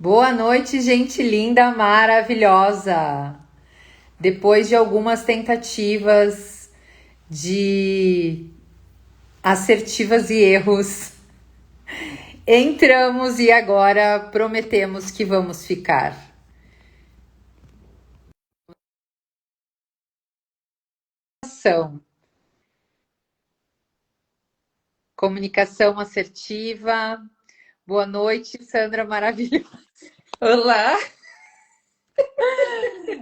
Boa noite, gente linda, maravilhosa. Depois de algumas tentativas de assertivas e erros, entramos e agora prometemos que vamos ficar. Comunicação assertiva. Boa noite, Sandra maravilhosa. Olá!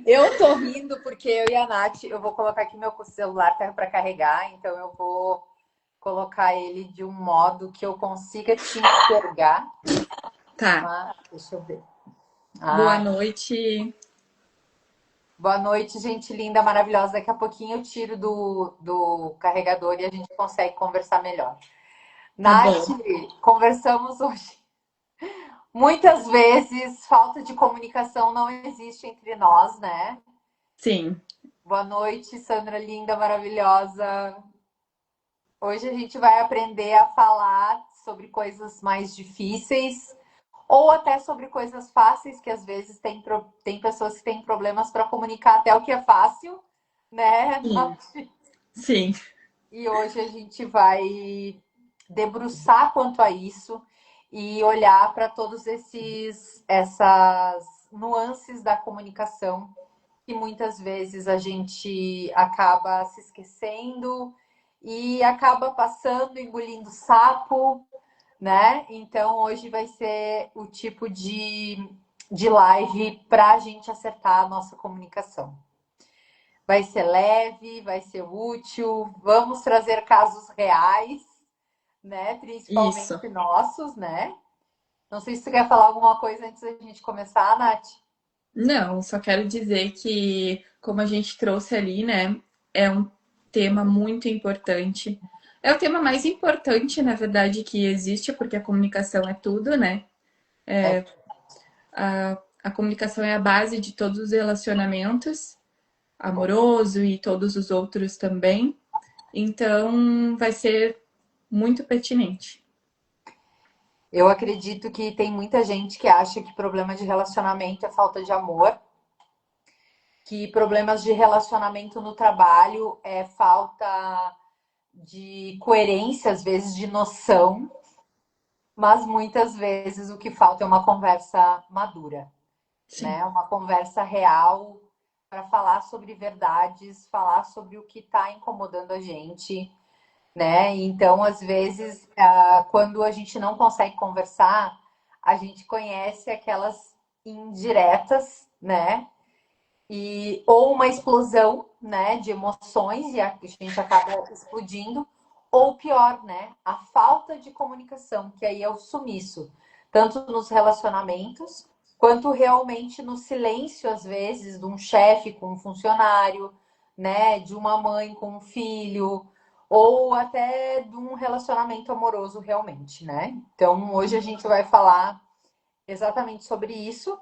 Eu tô rindo porque eu e a Nath, eu vou colocar aqui meu celular para carregar, então eu vou colocar ele de um modo que eu consiga te enxergar. Tá. Mas, deixa eu ver. Boa Ah, noite. boa noite, gente linda, maravilhosa. Daqui a pouquinho eu tiro do carregador e a gente consegue conversar melhor. Tá Nath, bom. conversamos hoje. Muitas vezes falta de comunicação não existe entre nós, né? Sim. Boa noite, Sandra linda, maravilhosa. Hoje a gente vai aprender a falar sobre coisas mais difíceis ou até sobre coisas fáceis, que às vezes tem pessoas que têm problemas para comunicar até o que é fácil, né, Sim. Nath? Sim. E hoje a gente vai debruçar quanto a isso e olhar para todos essas nuances da comunicação que muitas vezes a gente acaba se esquecendo e acaba passando, engolindo sapo, né? Então hoje vai ser o tipo de live para a gente acertar a nossa comunicação. Vai ser leve, vai ser útil, vamos trazer casos reais, né? Isso. Principalmente nossos, né? Não sei se você quer falar alguma coisa antes da gente começar, Nath. Não, só quero dizer que, como a gente trouxe ali, né, é um tema muito importante. É o tema mais importante, na verdade, que existe, porque a comunicação é tudo, né? É, A comunicação é a base de todos os relacionamentos, amoroso e todos os outros também. Então, vai ser muito pertinente. eu acredito que tem muita gente que acha que problema de relacionamento é falta de amor, que problemas de relacionamento no trabalho é falta de coerência, às vezes de noção, mas muitas vezes o que falta é uma conversa madura, Sim. né? Uma conversa real para falar sobre verdades, falar sobre o que está incomodando a gente, né? Então, às vezes, quando a gente não consegue conversar, a gente conhece aquelas indiretas, né? E, ou uma explosão, né, de emoções e a gente acaba explodindo, ou pior, né, a falta de comunicação, que aí é o sumiço, tanto nos relacionamentos, quanto realmente no silêncio, às vezes, de um chefe com um funcionário, né, de uma mãe com um filho, ou até de um relacionamento amoroso realmente, né? Então, hoje a gente vai falar exatamente sobre isso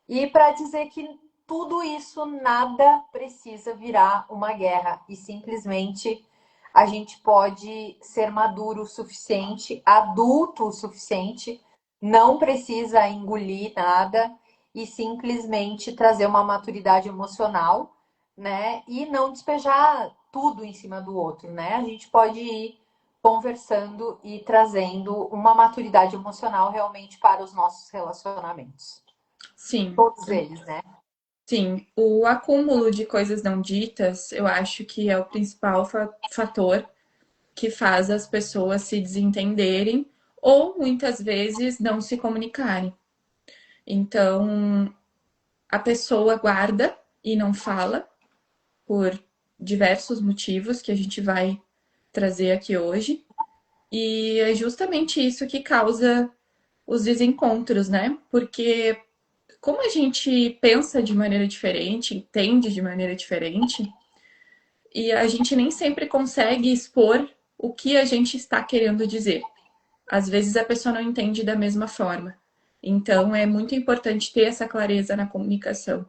e para dizer que tudo isso nada precisa virar uma guerra e simplesmente a gente pode ser maduro o suficiente, adulto o suficiente, não precisa engolir nada e simplesmente trazer uma maturidade emocional, né? E não despejar tudo em cima do outro, né? A gente pode ir conversando e trazendo uma maturidade emocional realmente para os nossos relacionamentos. Sim. Todos eles, né? Sim, o acúmulo de coisas não ditas, eu acho que é o principal fator que faz as pessoas se desentenderem ou muitas vezes não se comunicarem. Então, a pessoa guarda e não fala por diversos motivos que a gente vai trazer aqui hoje. E é justamente isso que causa os desencontros, né? Porque como a gente pensa de maneira diferente, entende de maneira diferente, e a gente nem sempre consegue expor o que a gente está querendo dizer. Às vezes a pessoa não entende da mesma forma. Então é muito importante ter essa clareza na comunicação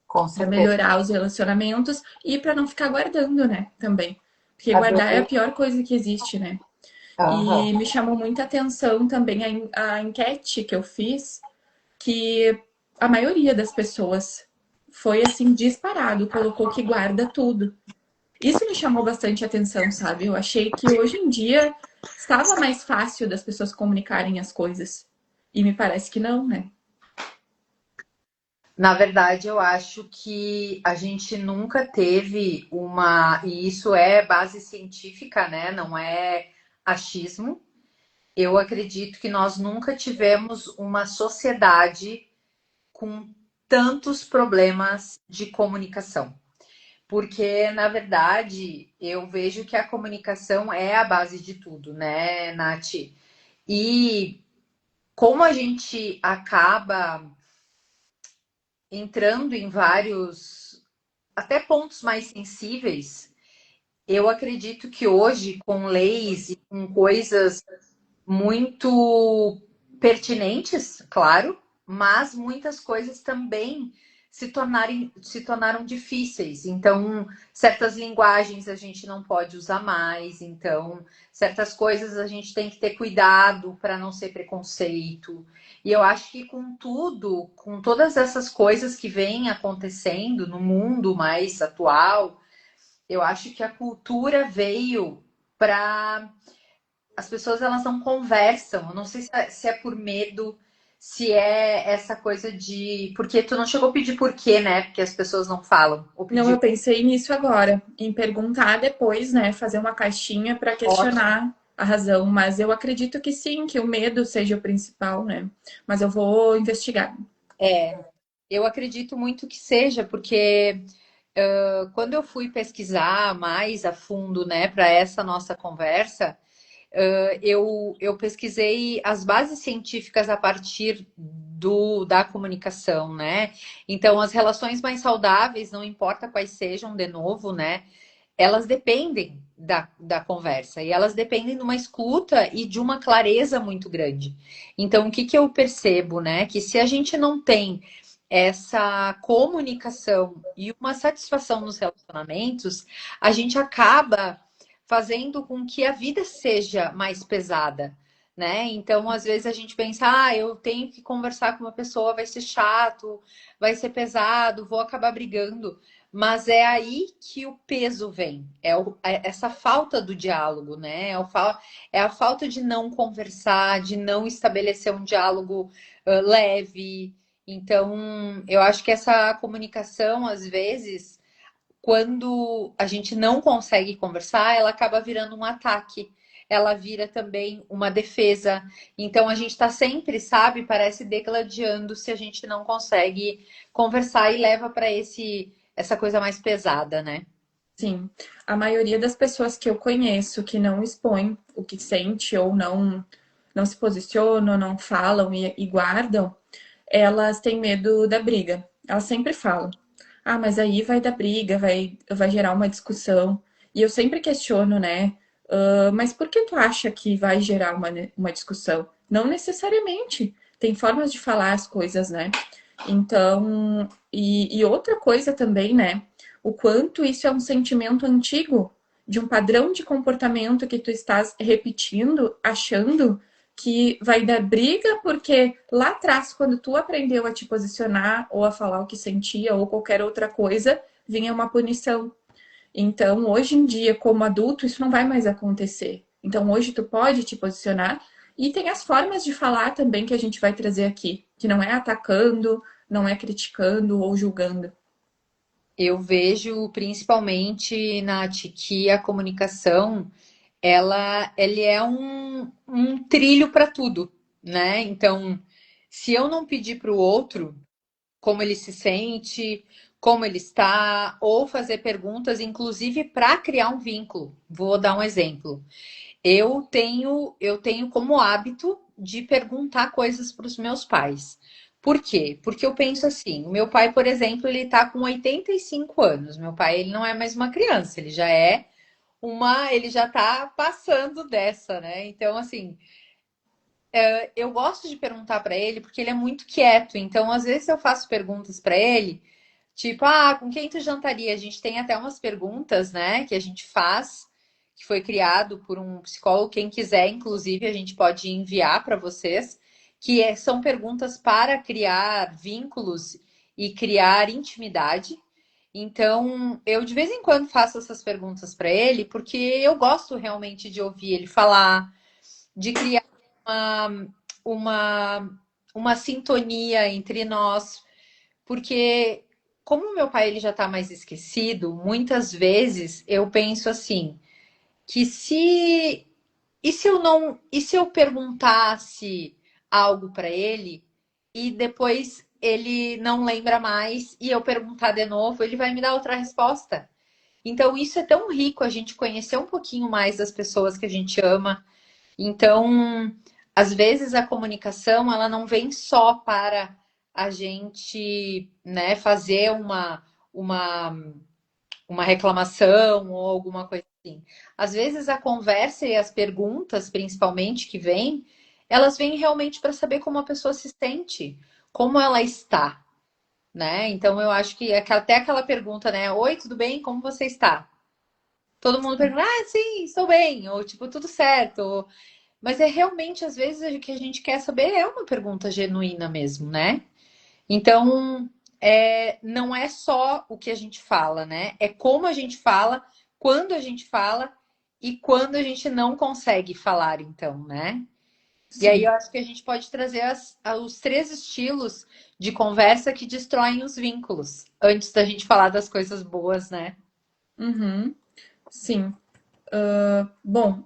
Com para certeza. melhorar os relacionamentos e para não ficar guardando, né? Também. Porque guardar é a Adorei. pior coisa que existe, né? Aham. E me chamou muita atenção também a enquete que eu fiz, que a maioria das pessoas foi assim disparado, colocou que guarda tudo. Isso me chamou bastante atenção, sabe? Eu achei que hoje em dia estava mais fácil das pessoas comunicarem as coisas. E me parece que não, né? Na verdade, eu acho que a gente nunca teve uma, e isso é base científica, né? Não é achismo. Eu acredito que nós nunca tivemos uma sociedade com tantos problemas de comunicação. Porque, na verdade, eu vejo que a comunicação é a base de tudo, né, Nath? E como a gente acaba entrando em vários, até pontos mais sensíveis, eu acredito que hoje, com leis e com coisas muito pertinentes, claro, mas muitas coisas também se tornaram difíceis. Então, certas linguagens a gente não pode usar mais, então, certas coisas a gente tem que ter cuidado para não ser preconceito. E eu acho que com tudo, com todas essas coisas que vêm acontecendo no mundo mais atual, eu acho que a cultura veio para as pessoas elas não conversam. Eu não sei se é por medo, se é essa coisa de. Porque tu não chegou a pedir por quê, né? Porque as pessoas não falam. Ou Não, eu pediu. pensei nisso agora, em perguntar depois, né? Fazer uma caixinha para Ótimo. questionar a razão, mas eu acredito que sim, que o medo seja o principal, né? Mas eu vou investigar. É, eu acredito muito que seja, porque quando eu fui pesquisar mais a fundo, né, para essa nossa conversa, eu pesquisei as bases científicas a partir da comunicação, né? Então, as relações mais saudáveis, não importa quais sejam, de novo, né? Elas dependem da conversa e elas dependem de uma escuta e de uma clareza muito grande. Então, o que, que eu percebo, né? Que se a gente não tem essa comunicação e uma satisfação nos relacionamentos, a gente acaba fazendo com que a vida seja mais pesada, né? Então, às vezes a gente pensa, eu tenho que conversar com uma pessoa, vai ser chato, vai ser pesado, vou acabar brigando. Mas é aí que o peso vem, essa falta do diálogo, né? É a falta de não conversar, de não estabelecer um diálogo leve. Então, eu acho que essa comunicação, às vezes, quando a gente não consegue conversar, ela acaba virando um ataque. Ela vira também uma defesa. Então a gente está sempre, sabe, parece degladiando se a gente não consegue conversar e leva para essa coisa mais pesada, né? Sim, a maioria das pessoas que eu conheço que não expõem o que sente ou não se posicionam, não falam e guardam, elas têm medo da briga. Elas sempre falam: ah, mas aí vai dar briga, vai gerar uma discussão. E eu sempre questiono, né? Mas por que tu acha que vai gerar uma discussão? Não necessariamente. Tem formas de falar as coisas, né? Então, e outra coisa também, né? O quanto isso é um sentimento antigo, de um padrão de comportamento que tu estás repetindo, achando que vai dar briga, porque lá atrás, quando tu aprendeu a te posicionar, ou a falar o que sentia, ou qualquer outra coisa, vinha uma punição. Então, hoje em dia, como adulto, isso não vai mais acontecer. Então, hoje tu pode te posicionar e tem as formas de falar também que a gente vai trazer aqui, que não é atacando, não é criticando ou julgando. Eu vejo principalmente, Nath, que a comunicação ele é um trilho para tudo, né? Então, se eu não pedir para o outro como ele se sente, como ele está, ou fazer perguntas, inclusive para criar um vínculo. Vou dar um exemplo. Eu tenho como hábito de perguntar coisas para os meus pais. Por quê? Porque eu penso assim, o meu pai, por exemplo, ele está com 85 anos. Meu pai, ele não é mais uma criança, ele já está passando dessa, né? Então, assim, eu gosto de perguntar para ele porque ele é muito quieto. Então, às vezes eu faço perguntas para ele, tipo, com quem tu jantaria? A gente tem até umas perguntas, né, que a gente faz, que foi criado por um psicólogo. Quem quiser, inclusive, a gente pode enviar para vocês, são perguntas para criar vínculos e criar intimidade. Então, eu de vez em quando faço essas perguntas para ele, porque eu gosto realmente de ouvir ele falar, de criar uma, uma, uma sintonia entre nós, porque como meu pai ele já está mais esquecido, muitas vezes eu penso assim, que se se eu perguntasse algo para ele e depois ele não lembra mais e eu perguntar de novo, ele vai me dar outra resposta. Então isso é tão rico a gente conhecer um pouquinho mais das pessoas que a gente ama. Então, às vezes a comunicação ela não vem só para a gente, né, fazer uma uma reclamação ou alguma coisa assim. Às vezes a conversa e as perguntas, principalmente que vêm, elas vêm realmente para saber como a pessoa se sente, como ela está, né? Então eu acho que até aquela pergunta, né? Oi, tudo bem? Como você está? Todo mundo pergunta, ah, sim, estou bem, ou tipo, tudo certo. Mas é realmente, às vezes, o que a gente quer saber é uma pergunta genuína mesmo, né? Então, não é só o que a gente fala, né? É como a gente fala, quando a gente fala e quando a gente não consegue falar, então, né? E aí eu Sim. acho que a gente pode trazer os três estilos de conversa que destroem os vínculos, antes da gente falar das coisas boas, né? Uhum. Sim. Bom,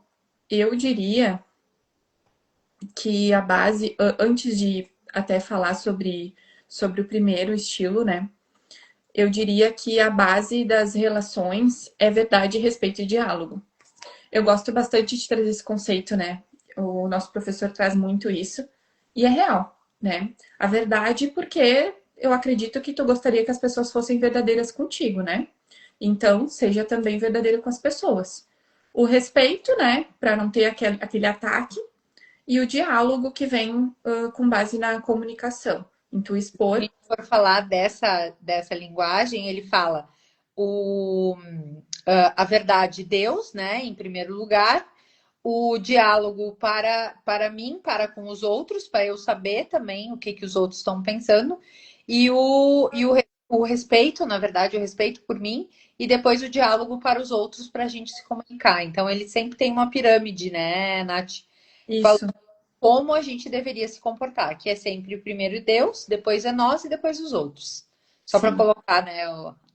eu diria que a base, antes de até falar sobre o primeiro estilo, né? Eu diria que a base das relações é verdade, respeito e diálogo. Eu gosto bastante de trazer esse conceito, né? O nosso professor traz muito isso. E é real, né? A verdade, porque eu acredito que tu gostaria que as pessoas fossem verdadeiras contigo, né? Então, seja também verdadeiro com as pessoas. O respeito, né? Para não ter aquele ataque. E o diálogo que vem com base na comunicação. Em tu Se a expor. gente for falar dessa linguagem, ele fala o, a verdade, Deus, né, em primeiro lugar, o diálogo para mim, para com os outros, para eu saber também o que, que os outros estão pensando, o respeito, na verdade, o respeito por mim, e depois o diálogo para os outros para a gente se comunicar. Então, ele sempre tem uma pirâmide, né, Nath? Falando Isso. como a gente deveria se comportar, que é sempre primeiro Deus, depois é nós e depois os outros. Só para Sim. colocar, né,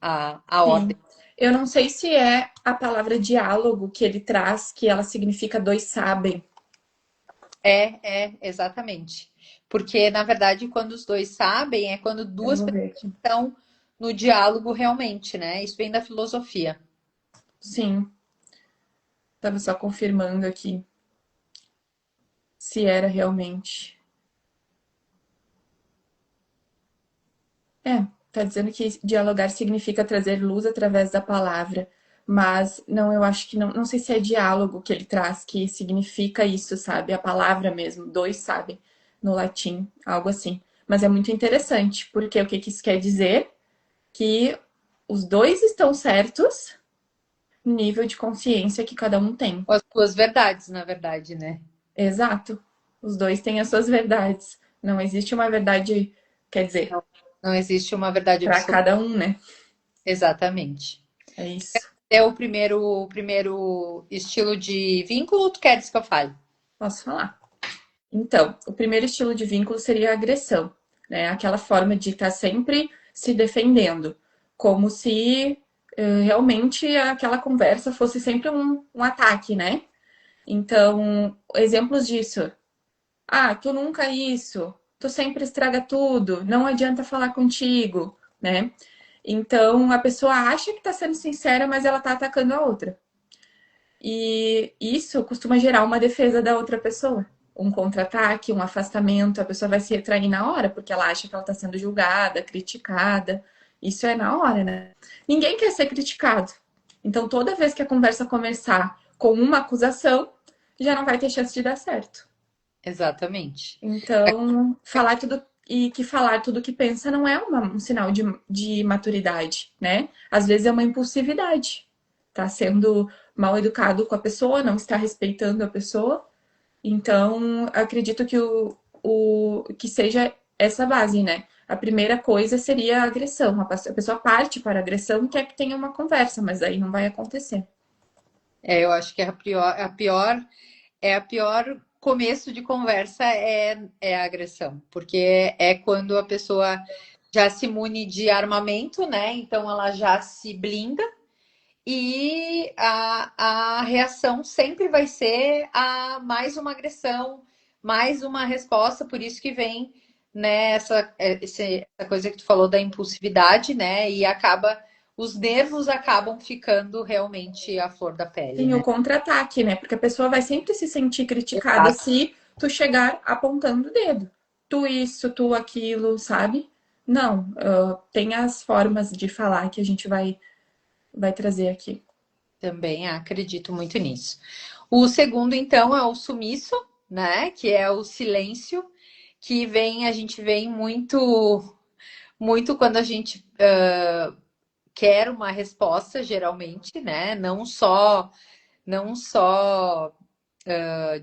a ordem. Sim. Eu não sei se é a palavra diálogo que ele traz, que ela significa dois sabem. Exatamente. Porque, na verdade, quando os dois sabem, é quando Eu duas vou pessoas ver aqui. estão no diálogo realmente, né? Isso vem da filosofia. Sim, estava só confirmando aqui se era realmente. É, tá dizendo que dialogar significa trazer luz através da palavra. Mas não, eu acho que não, não sei se é diálogo que ele traz, que significa isso, sabe? A palavra mesmo, dois sabem, no latim, algo assim. Mas é muito interessante, porque o que que isso quer dizer? Que os dois estão certos no nível de consciência que cada um tem. Ou as suas verdades, na verdade, né? Exato. Os dois têm as suas verdades. Não existe uma verdade, quer dizer, Não, não existe uma verdade para absoluta. cada um, né? Exatamente. É isso. É o primeiro estilo de vínculo, ou tu queres que eu fale? Posso falar. Então, o primeiro estilo de vínculo seria a agressão, né? Aquela forma de estar sempre se defendendo, como se realmente aquela conversa fosse sempre um ataque, né? Então, exemplos disso. Ah, tu nunca isso, tu sempre estraga tudo, não adianta falar contigo, né? Então, a pessoa acha que tá sendo sincera, mas ela tá atacando a outra. E isso costuma gerar uma defesa da outra pessoa. Um contra-ataque, um afastamento, a pessoa vai se retrair na hora, porque ela acha que ela está sendo julgada, criticada. Isso é na hora, né? Ninguém quer ser criticado. Então, toda vez que a conversa começar com uma acusação, já não vai ter chance de dar certo. Exatamente. Então, falar tudo que pensa não é um sinal de maturidade, né? Às vezes é uma impulsividade. Tá sendo mal educado com a pessoa, não está respeitando a pessoa. Então, acredito que que seja essa base, né? A primeira coisa seria a agressão. A pessoa parte para a agressão e quer que tenha uma conversa, mas aí não vai acontecer. Eu acho que a pior começo de conversa é a agressão, porque é quando a pessoa já se mune de armamento, né? Então ela já se blinda e a reação sempre vai ser a mais uma agressão, mais uma resposta, por isso que vem, né, essa coisa que tu falou da impulsividade, né? E os nervos acabam ficando realmente à flor da pele, Sim, o né? contra-ataque, né? Porque a pessoa vai sempre se sentir criticada Exato. se tu chegar apontando o dedo. Tu isso, tu aquilo, sabe? Não, tem as formas de falar que a gente vai trazer aqui. Também acredito muito nisso. O segundo, então, é o sumiço, né? Que é o silêncio, que a gente vem muito quando a gente quer uma resposta, geralmente, né? Não só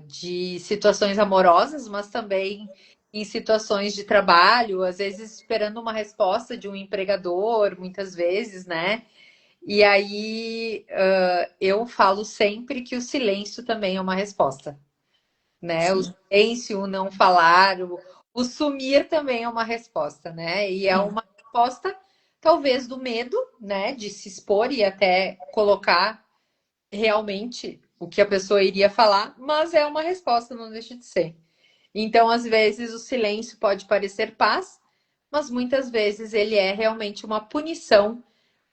de situações amorosas, mas também em situações de trabalho, às vezes esperando uma resposta de um empregador, muitas vezes, né? E aí eu falo sempre que o silêncio também é uma resposta, né? O Sim, silêncio, o não falar, o sumir também é uma resposta, né? E é sim. uma resposta, talvez, do medo, né? De se expor e até colocar realmente o que a pessoa iria falar, mas é uma resposta, não deixa de ser. Então, às vezes, o silêncio pode parecer paz, mas muitas vezes ele é realmente uma punição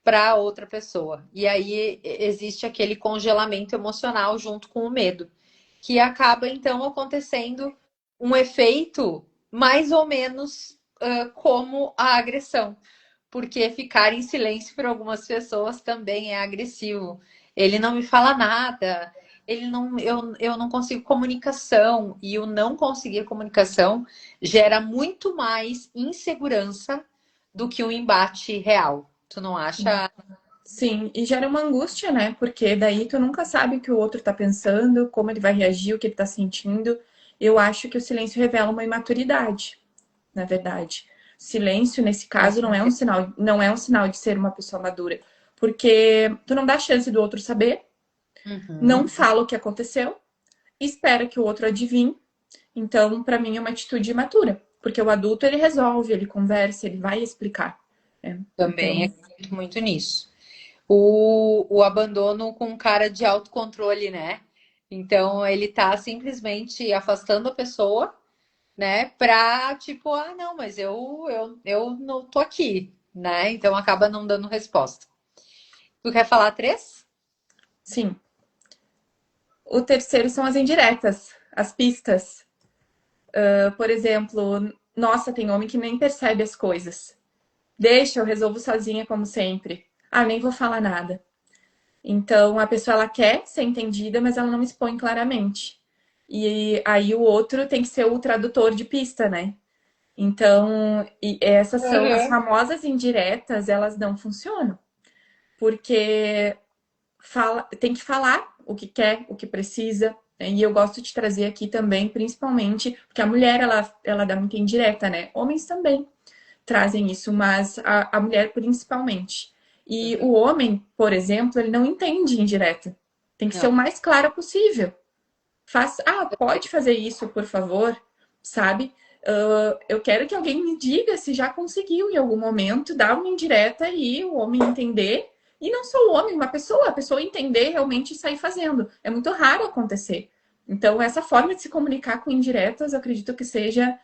para outra pessoa. E aí existe aquele congelamento emocional junto com o medo, que acaba então acontecendo um efeito mais ou menos como a agressão, porque ficar em silêncio para algumas pessoas também é agressivo. Ele não me fala nada, eu não consigo comunicação, e o não conseguir comunicação gera muito mais insegurança do que um embate real. Tu não acha? Sim, e gera uma angústia, né? Porque daí tu nunca sabe o que o outro tá pensando, como ele vai reagir, o que ele tá sentindo. Eu acho que o silêncio revela uma imaturidade, na verdade. Silêncio, nesse Com caso, certeza. não é um sinal de ser uma pessoa madura. Porque tu não dá chance do outro saber, não Uhum. fala o que aconteceu, espera que o outro adivinhe. Então, para mim, é uma atitude imatura. Porque o adulto, ele resolve, ele conversa, ele vai explicar, né? Também Então, acredito muito nisso. O abandono com cara de autocontrole, né? Então ele tá simplesmente afastando a pessoa, né? Pra tipo, ah, não, mas eu não tô aqui, né? Então acaba não dando resposta. Tu quer falar três? sim. O terceiro são as indiretas, as pistas. Por exemplo, nossa, tem homem que nem percebe as coisas. Deixa, eu resolvo sozinha, como sempre. Ah, nem vou falar nada. Então, a pessoa ela quer ser entendida, mas ela não expõe claramente. E aí o outro tem que ser o tradutor de pista, né? Então, e essas são as Uhum. famosas indiretas, elas não funcionam, porque tem que falar o que quer, o que precisa. Né? E eu gosto de trazer aqui também, principalmente, porque a mulher ela dá muita indireta, né? Homens também trazem isso, mas a mulher principalmente. E o homem, por exemplo, ele não entende indireta. Tem que ser Não. o mais clara possível. Pode fazer isso, por favor, sabe? Eu quero que alguém me diga se já conseguiu em algum momento dar uma indireta e o homem entender. E não só o homem, a pessoa entender realmente e sair fazendo. É muito raro acontecer. Então, essa forma de se comunicar com indiretas, eu acredito que seja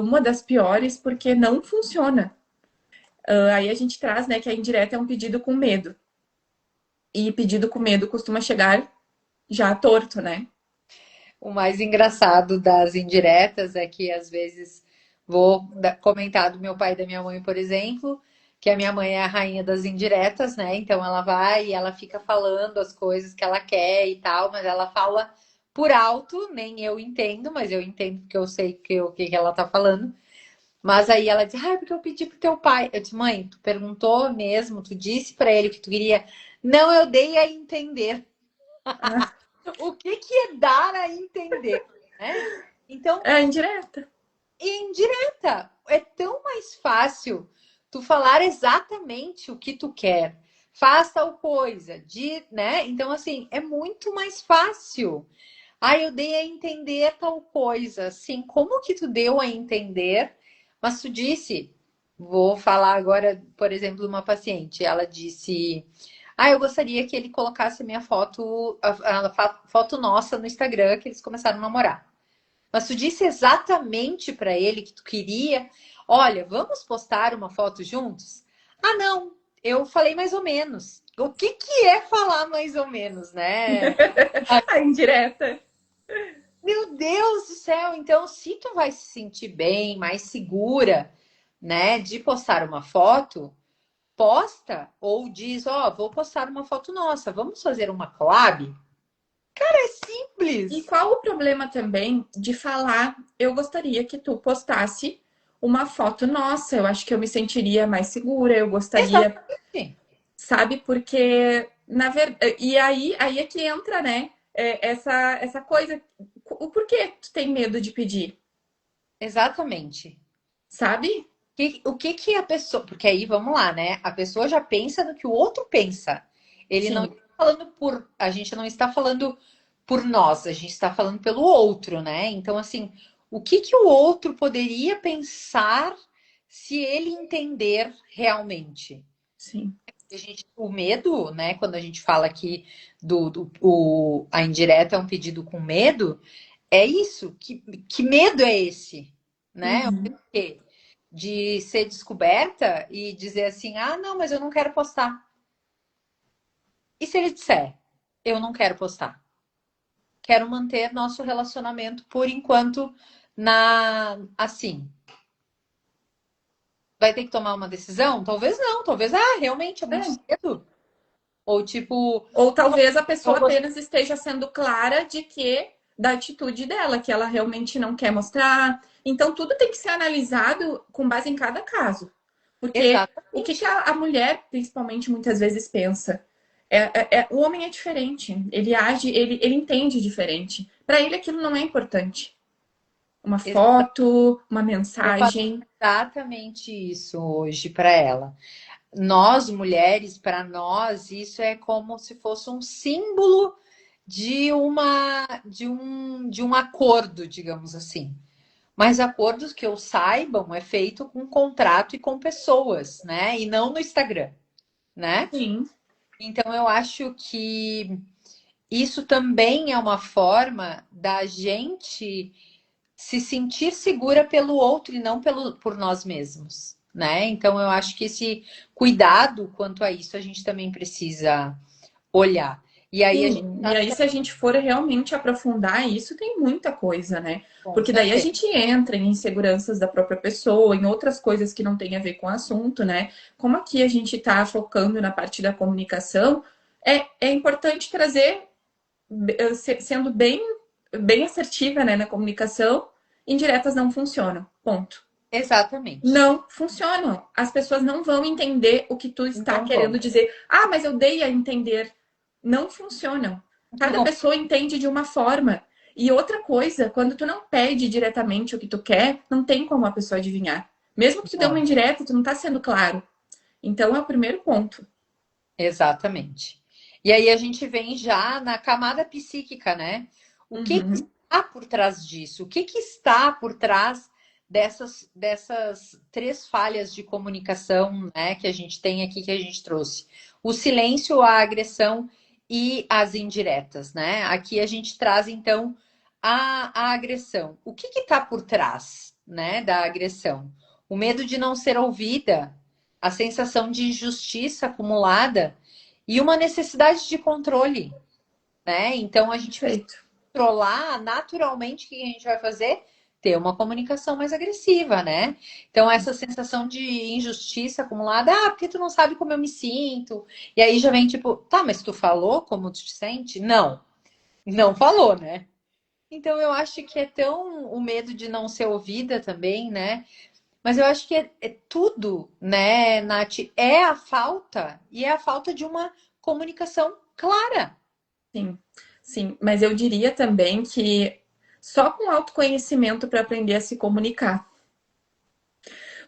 uma das piores, porque não funciona. Aí a gente traz, né, que a indireta é um pedido com medo. E pedido com medo costuma chegar já torto, né? O mais engraçado das indiretas é que às vezes comentar do meu pai e da minha mãe, por exemplo, que a minha mãe é a rainha das indiretas, né? Então ela vai e ela fica falando as coisas que ela quer e tal, mas ela fala por alto, nem eu entendo, mas eu entendo porque eu sei o que que ela tá falando. Mas aí ela diz, porque eu pedi pro teu pai. Eu disse, mãe, tu perguntou mesmo, tu disse pra ele que tu queria. Não, eu dei a entender. Ah, O que que é dar a entender, né? Então, é indireta. e indireta. É tão mais fácil tu falar exatamente o que tu quer. Faz tal coisa, né? Então, assim, é muito mais fácil. Ah, eu dei a entender tal coisa. Sim, como que tu deu a entender? Mas tu disse, vou falar agora, por exemplo, de uma paciente. Ela disse: Ah, eu gostaria que ele colocasse minha foto, a foto nossa no Instagram, que eles começaram a namorar. Mas tu disse exatamente para ele que tu queria, olha, vamos postar uma foto juntos? Ah, não, eu falei mais ou menos. O que que é falar mais ou menos, né? A indireta. Meu Deus do céu! Então, se tu vai se sentir bem, mais segura, né, de postar uma foto, posta ou diz, ó, vou postar uma foto nossa, vamos fazer uma collab? É E simples. qual o problema também de falar, eu gostaria que tu postasse uma foto nossa, eu acho que eu me sentiria mais segura, eu gostaria, Exatamente. sabe? Porque, na verdade, e aí é que entra, né? Essa coisa, o porquê tu tem medo de pedir, Exatamente. sabe? O que que a pessoa. Porque aí vamos lá, né? A pessoa já pensa no que o outro pensa. Ele não Sim, está falando por. A gente não está falando por nós, a gente está falando pelo outro, né? Então, assim, o que que o outro poderia pensar se ele entender realmente? sim. O medo, né? Quando a gente fala aqui a indireta é um pedido com medo, é isso. Que medo é esse? Né? O Uhum. quê? De ser descoberta e dizer assim: ah, não, mas eu não quero postar. E se ele disser: eu não quero postar? Quero manter nosso relacionamento por enquanto na assim. Vai ter que tomar uma decisão? Talvez não, talvez, realmente é muito É. cedo. Ou tipo, Ou talvez a pessoa não gostei. apenas esteja sendo clara de que da atitude dela, que ela realmente não quer mostrar. Então, tudo tem que ser analisado com base em cada caso. Porque o que, que Exatamente. a mulher, principalmente, muitas vezes pensa? O homem é diferente, ele age, ele entende diferente. Para ele, aquilo não é importante. Uma foto, uma Eu falo mensagem. exatamente isso hoje para ela. Nós, mulheres, para nós, isso é como se fosse um símbolo de um acordo, digamos assim. Mas acordos que eu saibam é feito com contrato e com pessoas, né? E não no Instagram, né? Sim, Então eu acho que isso também é uma forma da gente se sentir segura pelo outro e não por nós mesmos, né? Então eu acho que esse cuidado quanto a isso a gente também precisa olhar. E aí a gente sim. E tá aí, se a gente for realmente aprofundar isso, tem muita coisa, né? com Porque daí a certeza. gente entra em inseguranças da própria pessoa, em outras coisas que não têm a ver com o assunto, né? Como aqui a gente está focando na parte da comunicação, é importante trazer, sendo bem assertiva, né, na comunicação, indiretas não funcionam. Ponto. Exatamente. Não funcionam. As pessoas não vão entender o que tu está Não querendo vão. dizer. Ah, mas eu dei a entender. Não funcionam. Cada Não. pessoa entende de uma forma. E outra coisa, quando tu não pede diretamente o que tu quer, não tem como a pessoa adivinhar. Mesmo que tu dê uma Não. indireta, tu não tá sendo claro. Então é o primeiro ponto. Exatamente. E aí a gente vem já na camada psíquica, né? O que que Uhum. está por trás disso? O que que está por trás dessas três falhas de comunicação, né, que a gente tem aqui, que a gente trouxe? O silêncio, a agressão e as indiretas, né? Aqui a gente traz, então, a agressão. O que está por trás, né, da agressão? O medo de não ser ouvida, a sensação de injustiça acumulada e uma necessidade de controle, né? Então a gente precisa Perfeito. controlar naturalmente o que a gente vai fazer? Ter uma comunicação mais agressiva, né? Então, essa sensação de injustiça acumulada, porque tu não sabe como eu me sinto. E aí já vem tipo, tá, mas tu falou como tu te sente? Não, não falou, né? Então, eu acho que é tão o medo de não ser ouvida também, né? Mas eu acho que é tudo, né, Nath? É a falta de uma comunicação clara. Sim, sim. Mas eu diria também que só com autoconhecimento para aprender a se comunicar.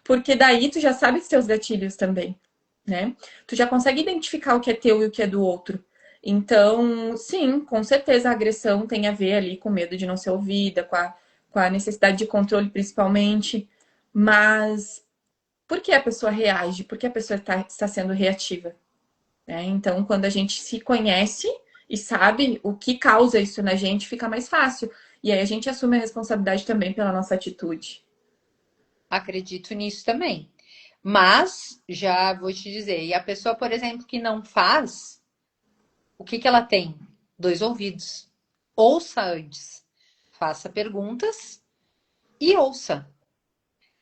Porque daí tu já sabe os teus gatilhos também, né? Tu já consegue identificar o que é teu e o que é do outro. Então, sim, com certeza a agressão tem a ver ali com medo de não ser ouvida, com a necessidade de controle principalmente. Mas por que a pessoa reage? Por que a pessoa está sendo reativa? Né? Então, quando a gente se conhece e sabe o que causa isso na gente, fica mais fácil. E aí a gente assume a responsabilidade também pela nossa atitude. Acredito nisso também. Mas, já vou te dizer, e a pessoa, por exemplo, que não faz, o que que ela tem? Dois ouvidos. Ouça antes. Faça perguntas e ouça.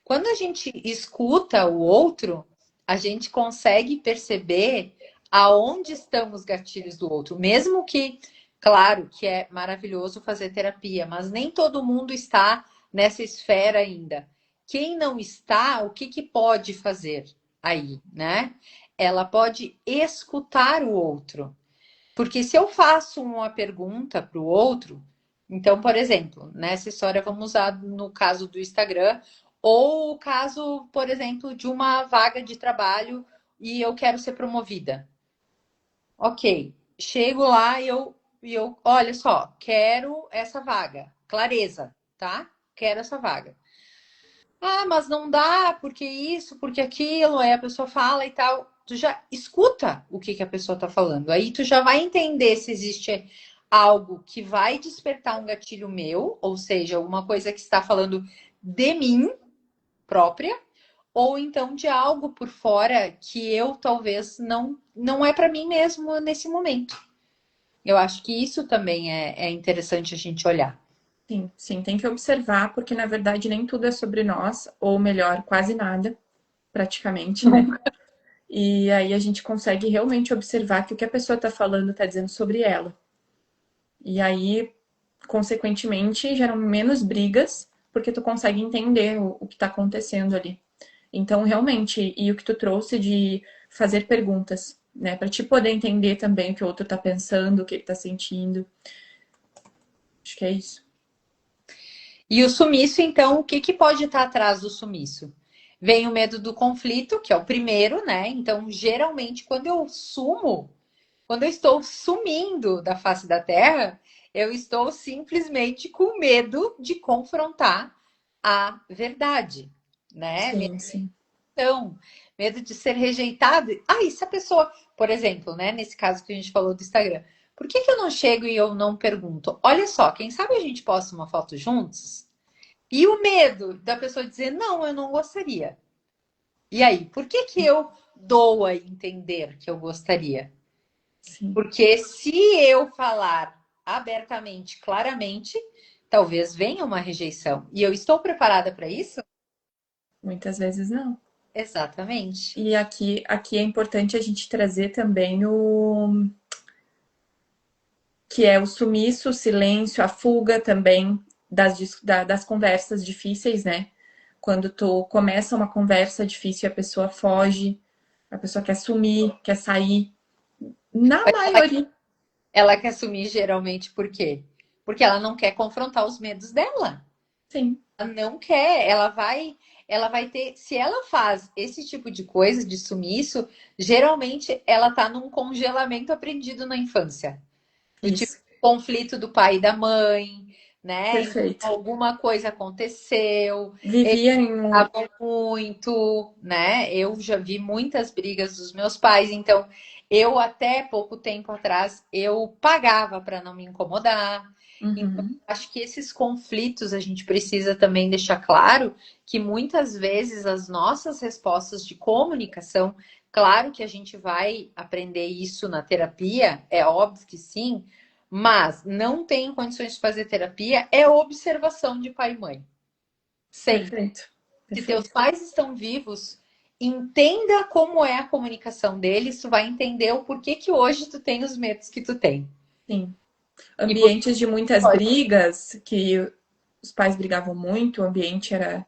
Quando a gente escuta o outro, a gente consegue perceber aonde estão os gatilhos do outro. Mesmo que, claro, que é maravilhoso fazer terapia, mas nem todo mundo está nessa esfera ainda. Quem não está, o que que pode fazer aí, né? Ela pode escutar o outro. Porque se eu faço uma pergunta para o outro, então, por exemplo, nessa história vamos usar no caso do Instagram, ou o caso, por exemplo, de uma vaga de trabalho e eu quero ser promovida. Ok, chego lá e eu, olha só, quero essa vaga. Clareza, tá? Quero essa vaga. Ah, mas não dá, porque isso, porque aquilo, aí a pessoa fala e tal. Tu já escuta o que que a pessoa tá falando. Aí tu já vai entender se existe algo que vai despertar um gatilho meu, ou seja, alguma coisa que está falando de mim própria, ou então de algo por fora que eu talvez não é para mim mesmo nesse momento. Eu acho que isso também é interessante a gente olhar. Sim, sim, tem que observar, porque na verdade nem tudo é sobre nós, ou melhor, quase nada, praticamente, né? E aí a gente consegue realmente observar que o que a pessoa está falando está dizendo sobre ela. E aí, consequentemente, geram menos brigas, porque tu consegue entender o que está acontecendo ali. Então, realmente, e o que tu trouxe de fazer perguntas, né? Para te poder entender também o que o outro está pensando, o que ele está sentindo. Acho que é isso. E o sumiço, então, o que que pode estar atrás do sumiço? Vem o medo do conflito, que é o primeiro, né? Então, geralmente, quando eu sumo, quando eu estou sumindo da face da Terra, eu estou simplesmente com medo de confrontar a verdade, né? Sim, sim. Então, medo de ser rejeitado. Ah, e se a pessoa, por exemplo, né, nesse caso que a gente falou do Instagram, por que que eu não chego e eu não pergunto? Olha só, quem sabe a gente posta uma foto juntos? E o medo da pessoa dizer, não, eu não gostaria. E aí, por que que eu dou a entender que eu gostaria? Sim. Porque se eu falar abertamente, claramente, talvez venha uma rejeição. E eu estou preparada para isso? Muitas vezes não. Exatamente. E aqui é importante a gente trazer também o que é o sumiço, o silêncio, a fuga também das conversas difíceis, né? Quando tu começa uma conversa difícil e a pessoa foge, a pessoa quer sumir, quer sair. Na maioria, Ela quer assumir geralmente por quê? Porque ela não quer confrontar os medos dela. sim, Ela não quer, ela vai ter, se ela faz esse tipo de coisa de sumiço, geralmente ela tá num congelamento aprendido na infância, do tipo isso. conflito do pai e da mãe, né? Então, Perfeito. alguma coisa aconteceu, Vivia em um. estavam muito, né? Eu já vi muitas brigas dos meus pais, então eu até pouco tempo atrás eu pagava para não me incomodar. Então, Uhum. acho que esses conflitos a gente precisa também deixar claro que muitas vezes as nossas respostas de comunicação, claro que a gente vai aprender isso na terapia, é óbvio que sim, mas não tem condições de fazer terapia, é observação de pai e mãe. Sempre. Perfeito. Se teus Perfeito. pais estão vivos, entenda como é a comunicação deles, tu vai entender o porquê que hoje tu tem os medos que tu tem. Sim. E por Ambientes de muitas brigas, que os pais brigavam muito, o ambiente era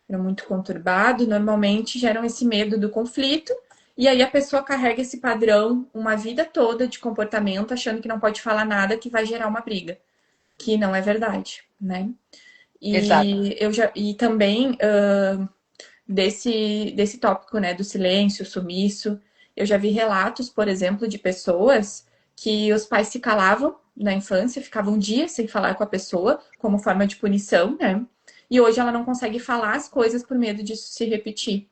muito conturbado, normalmente geram esse medo do conflito, e aí a pessoa carrega esse padrão uma vida toda de comportamento, achando que não pode falar nada que vai gerar uma briga, que não é verdade. né? Exato. E também desse tópico, né, do silêncio, sumiço, eu já vi relatos, por exemplo, de pessoas que os pais se calavam na infância, ficavam dias sem falar com a pessoa, como forma de punição, né? E hoje ela não consegue falar as coisas por medo disso se repetir,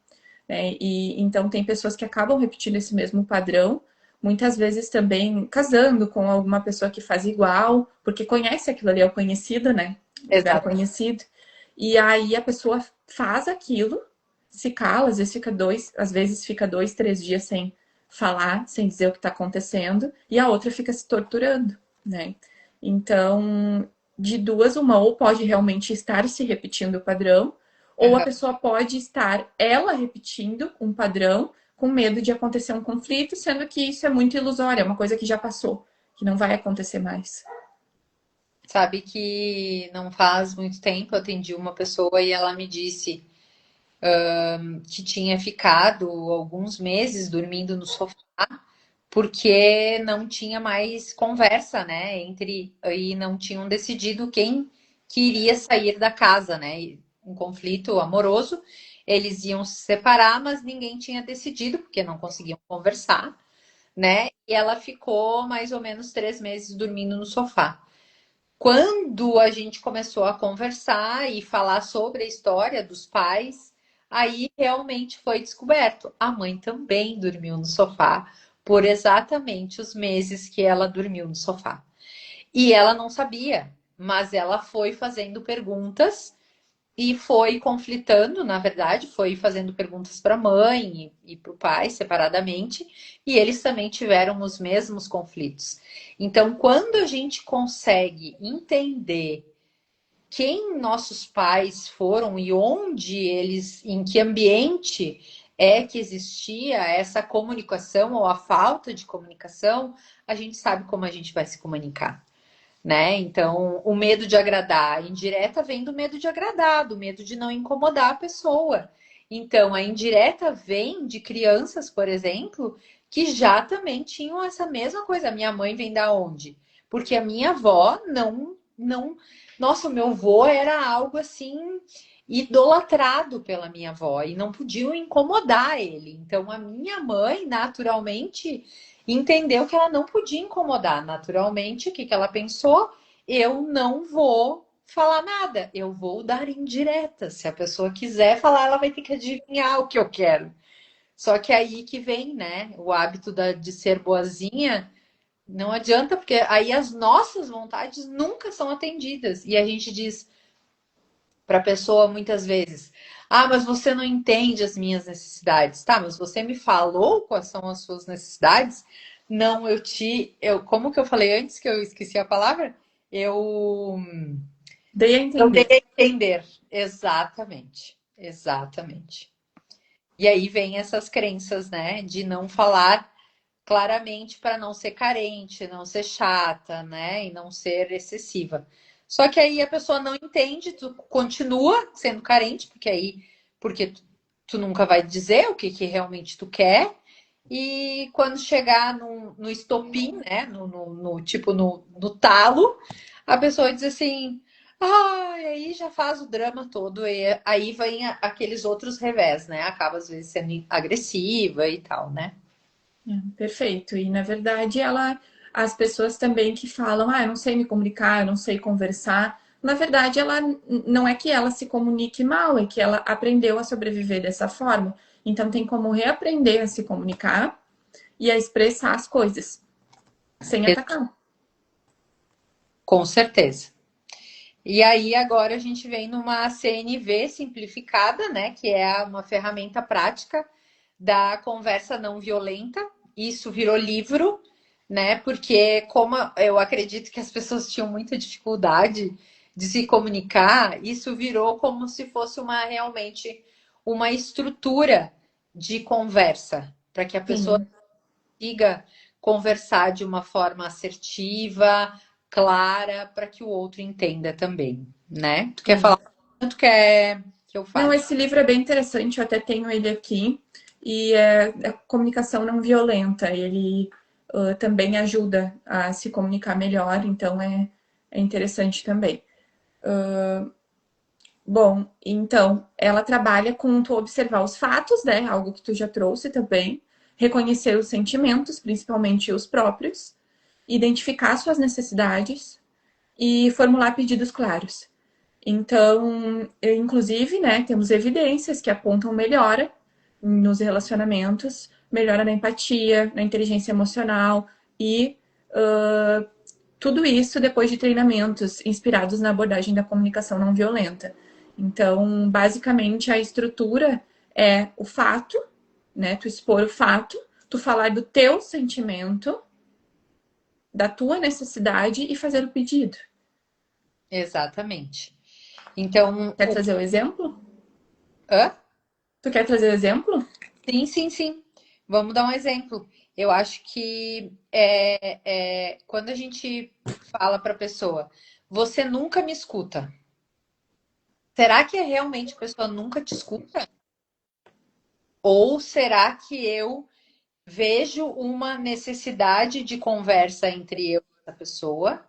né? E então tem pessoas que acabam repetindo esse mesmo padrão, muitas vezes também casando com alguma pessoa que faz igual, porque conhece aquilo ali, é o conhecido, né? O lugar Exato. conhecido. E aí a pessoa faz aquilo, se cala, às vezes fica 2, 3 dias sem falar, sem dizer o que está acontecendo, e a outra fica se torturando, né? Então, de duas, uma, ou pode realmente estar se repetindo o padrão, ou a Aham. pessoa pode estar ela repetindo um padrão com medo de acontecer um conflito, sendo que isso é muito ilusório, é uma coisa que já passou, que não vai acontecer mais. Sabe que não faz muito tempo eu atendi uma pessoa e ela me disse que tinha ficado alguns meses dormindo no sofá porque não tinha mais conversa, né? Entre e não tinham decidido quem queria sair da casa, né? Um conflito amoroso, eles iam se separar, mas ninguém tinha decidido porque não conseguiam conversar, né? E ela ficou mais ou menos 3 meses dormindo no sofá. Quando a gente começou a conversar e falar sobre a história dos pais, aí realmente foi descoberto. A mãe também dormiu no sofá por exatamente os meses que ela dormiu no sofá. E ela não sabia, mas ela foi fazendo perguntas e foi conflitando, na verdade, foi fazendo perguntas para a mãe e para o pai separadamente, e eles também tiveram os mesmos conflitos. Então, quando a gente consegue entender quem nossos pais foram e onde eles, em que ambiente é que existia essa comunicação ou a falta de comunicação, a gente sabe como a gente vai se comunicar, né? Então, o medo de agradar, a indireta vem do medo de agradar, do medo de não incomodar a pessoa. Então, a indireta vem de crianças, por exemplo, que já também tinham essa mesma coisa. A minha mãe vem da onde? Porque a minha avó não, nossa, o meu avô era algo assim idolatrado pela minha avó e não podiam incomodar ele. Então, a minha mãe, naturalmente, entendeu que ela não podia incomodar. Naturalmente, o que que ela pensou? Eu não vou falar nada, eu vou dar indireta. Se a pessoa quiser falar, ela vai ter que adivinhar o que eu quero. Só que aí que vem, né? O hábito de ser boazinha. Não adianta, porque aí as nossas vontades nunca são atendidas. E a gente diz para a pessoa muitas vezes: Ah, mas você não entende as minhas necessidades. Tá, mas você me falou quais são as suas necessidades? Não, como que eu falei antes que eu esqueci a palavra? Eu, Dei a eu dei entender. a entender. Exatamente, exatamente. E aí vem essas crenças, né, de não falar claramente para não ser carente, não ser chata, né? E não ser excessiva. Só que aí a pessoa não entende, tu continua sendo carente, porque tu nunca vai dizer o que, que realmente tu quer. E quando chegar no estopim, né? Tipo no talo, a pessoa diz assim. Ah, e aí já faz o drama todo, e aí vem aqueles outros revés, né? Acaba às vezes sendo agressiva e tal, né? Perfeito. E na verdade, as pessoas também que falam, eu não sei me comunicar, eu não sei conversar. Na verdade, não é que ela se comunique mal, é que ela aprendeu a sobreviver dessa forma. Então, tem como reaprender a se comunicar e a expressar as coisas sem atacar. Com certeza. E aí agora a gente vem numa CNV simplificada, né, que é uma ferramenta prática da conversa não violenta. Isso virou livro, né? Porque como eu acredito que as pessoas tinham muita dificuldade de se comunicar, isso virou como se fosse realmente uma estrutura de conversa, para que a pessoa Sim. consiga conversar de uma forma assertiva, clara, para que o outro entenda também, né? Tu quer É. falar quanto quer que eu Não, fale? esse livro é bem interessante, eu até tenho ele aqui. E é comunicação não violenta. Ele também ajuda a se comunicar melhor, então é interessante também. Bom, então, ela trabalha com tu observar os fatos, né? Algo que tu já trouxe também. Reconhecer os sentimentos, principalmente os próprios. Identificar suas necessidades e formular pedidos claros. Então, inclusive, né, temos evidências que apontam melhora nos relacionamentos, melhora na empatia, na inteligência emocional e tudo isso depois de treinamentos inspirados na abordagem da comunicação não violenta. Então, basicamente, a estrutura é o fato, né? Tu expor o fato, tu falar do teu sentimento, da tua necessidade e fazer o pedido. Exatamente. Então, Quer trazer o exemplo? hã? Tu quer trazer o exemplo? Sim, sim, sim. Vamos dar um exemplo. Eu acho que quando a gente fala para a pessoa, você nunca me escuta. Será que é realmente a pessoa nunca te escuta? Ou será que eu vejo uma necessidade de conversa entre eu e essa pessoa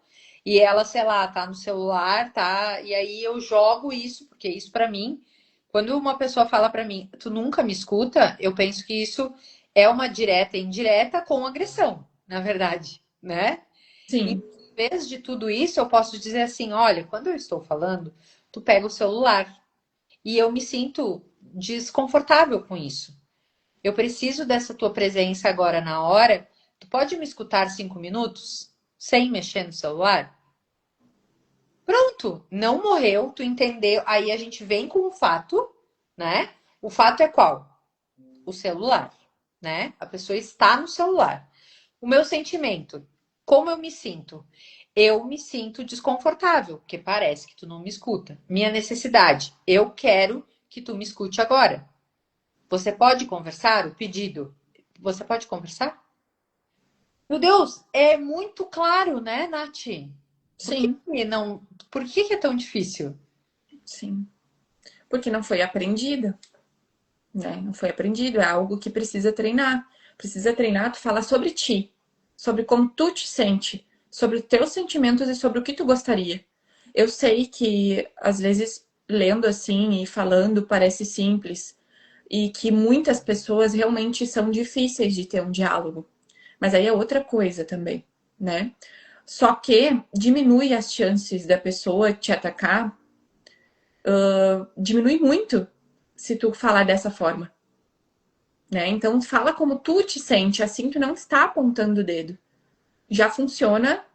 e ela, sei lá, tá no celular, tá? E aí eu jogo isso, porque isso para mim, quando uma pessoa fala para mim, tu nunca me escuta, eu penso que isso é uma direta e indireta com agressão, na verdade, né? E Sim, em vez de tudo isso, eu posso dizer assim, olha, quando eu estou falando, tu pega o celular e eu me sinto desconfortável com isso. Eu preciso dessa tua presença agora na hora. Tu pode me escutar 5 minutos sem mexer no celular? Pronto, não morreu, tu entendeu? Aí a gente vem com o fato, né? O fato é qual? O celular, né? A pessoa está no celular. O meu sentimento, como eu me sinto? Eu me sinto desconfortável, porque parece que tu não me escuta. Minha necessidade, eu quero que tu me escute agora. Você pode conversar? O pedido. Você pode conversar? Meu Deus, é muito claro, né, Nath? Por que sim, que não, por que que é tão difícil? sim. Porque não foi aprendida, né? Não foi aprendido, é algo que precisa treinar. Precisa treinar, tu falar sobre ti, sobre como tu te sente, sobre os teus sentimentos e sobre o que tu gostaria. Eu sei que, às vezes, lendo assim e falando parece simples, e que muitas pessoas realmente são difíceis de ter um diálogo. Mas aí é outra coisa também, né? Só que diminui as chances da pessoa te atacar, diminui muito se tu falar dessa forma, né? Então fala como tu te sente, assim tu não está apontando o dedo. Já funciona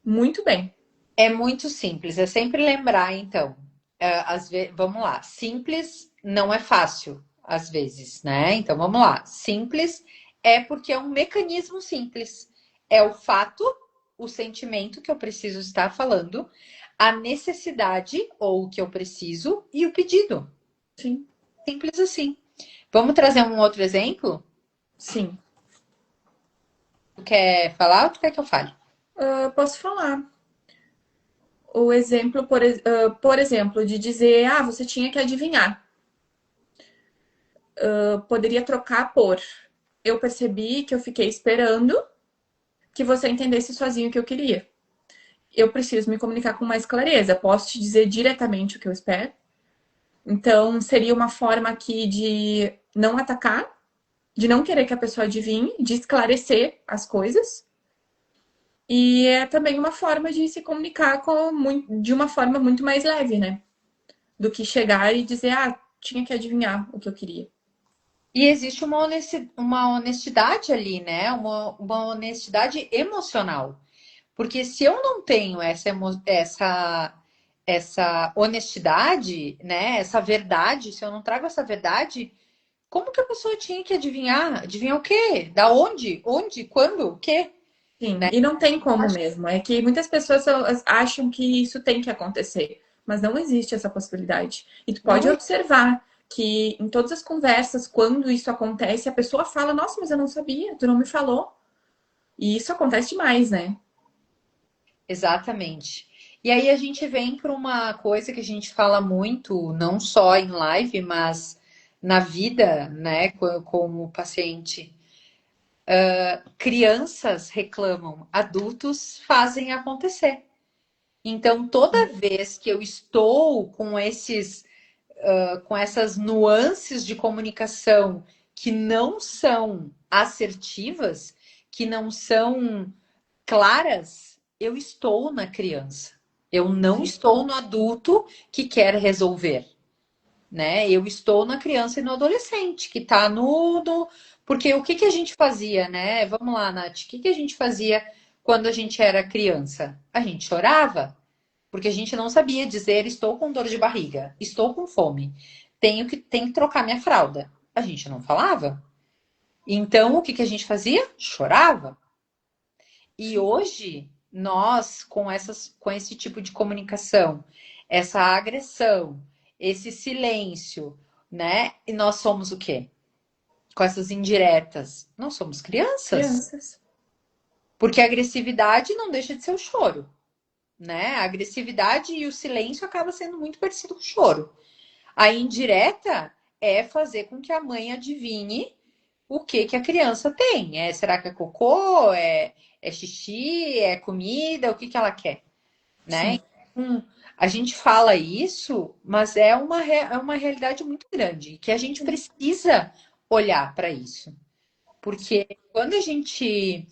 muito bem. É muito simples, é sempre lembrar, então. Vamos lá, simples não é fácil, às vezes, né? Então vamos lá. Simples é porque é um mecanismo simples. É o fato, o sentimento que eu preciso estar falando, a necessidade ou o que eu preciso e o pedido. Sim, Simples assim. Vamos trazer um outro exemplo? sim. Tu quer falar ou tu quer que eu fale? Posso falar. O exemplo, por exemplo, de dizer, ah, você tinha que adivinhar. Poderia trocar por. Eu percebi que eu fiquei esperando que você entendesse sozinho o que eu queria. Eu preciso me comunicar com mais clareza. Posso te dizer diretamente o que eu espero? Então, seria uma forma aqui de não atacar, de não querer que a pessoa adivinhe, de esclarecer as coisas. E é também uma forma de se comunicar de uma forma muito mais leve, né? Do que chegar e dizer, ah, tinha que adivinhar o que eu queria. E existe uma honestidade ali, né? Uma honestidade emocional. Porque se eu não tenho essa honestidade, né? Essa verdade, se eu não trago essa verdade, como que a pessoa tinha que adivinhar? Adivinhar o quê? Da onde? Onde? Quando? O quê? Sim, Né? e não tem como mesmo. É que muitas pessoas acham que isso tem que acontecer, mas não existe essa possibilidade. E tu pode Não, observar que em todas as conversas, quando isso acontece, a pessoa fala: Nossa, mas eu não sabia, tu não me falou. E isso acontece demais, né? exatamente. E aí a gente vem para uma coisa que a gente fala muito, não só em live, mas na vida, né, com o paciente. Crianças reclamam, adultos fazem acontecer. Então, toda vez que eu estou com essas nuances de comunicação que não são assertivas, que não são claras, eu estou na criança. Eu não Sim. estou no adulto que quer resolver, né? Eu estou na criança e no adolescente que está Porque o que que a gente fazia, né? Vamos lá, Nath. O que que a gente fazia quando a gente era criança? A gente chorava, porque a gente não sabia dizer estou com dor de barriga, estou com fome, tenho que trocar minha fralda. A gente não falava. Então, o que que a gente fazia? Chorava. E Sim. hoje, nós, com esse tipo de comunicação, essa agressão, esse silêncio, né? E nós somos o quê? Com essas indiretas. Nós somos crianças. Crianças. Porque a agressividade não deixa de ser o choro, né? A agressividade e o silêncio acaba sendo muito parecido com o choro. A indireta é fazer com que a mãe adivinhe o que que a criança tem. Será que é cocô? É xixi? É comida? O que que ela quer, né? Sim. A gente fala isso, mas é uma realidade muito grande que a gente Sim. precisa olhar para isso. Porque quando a gente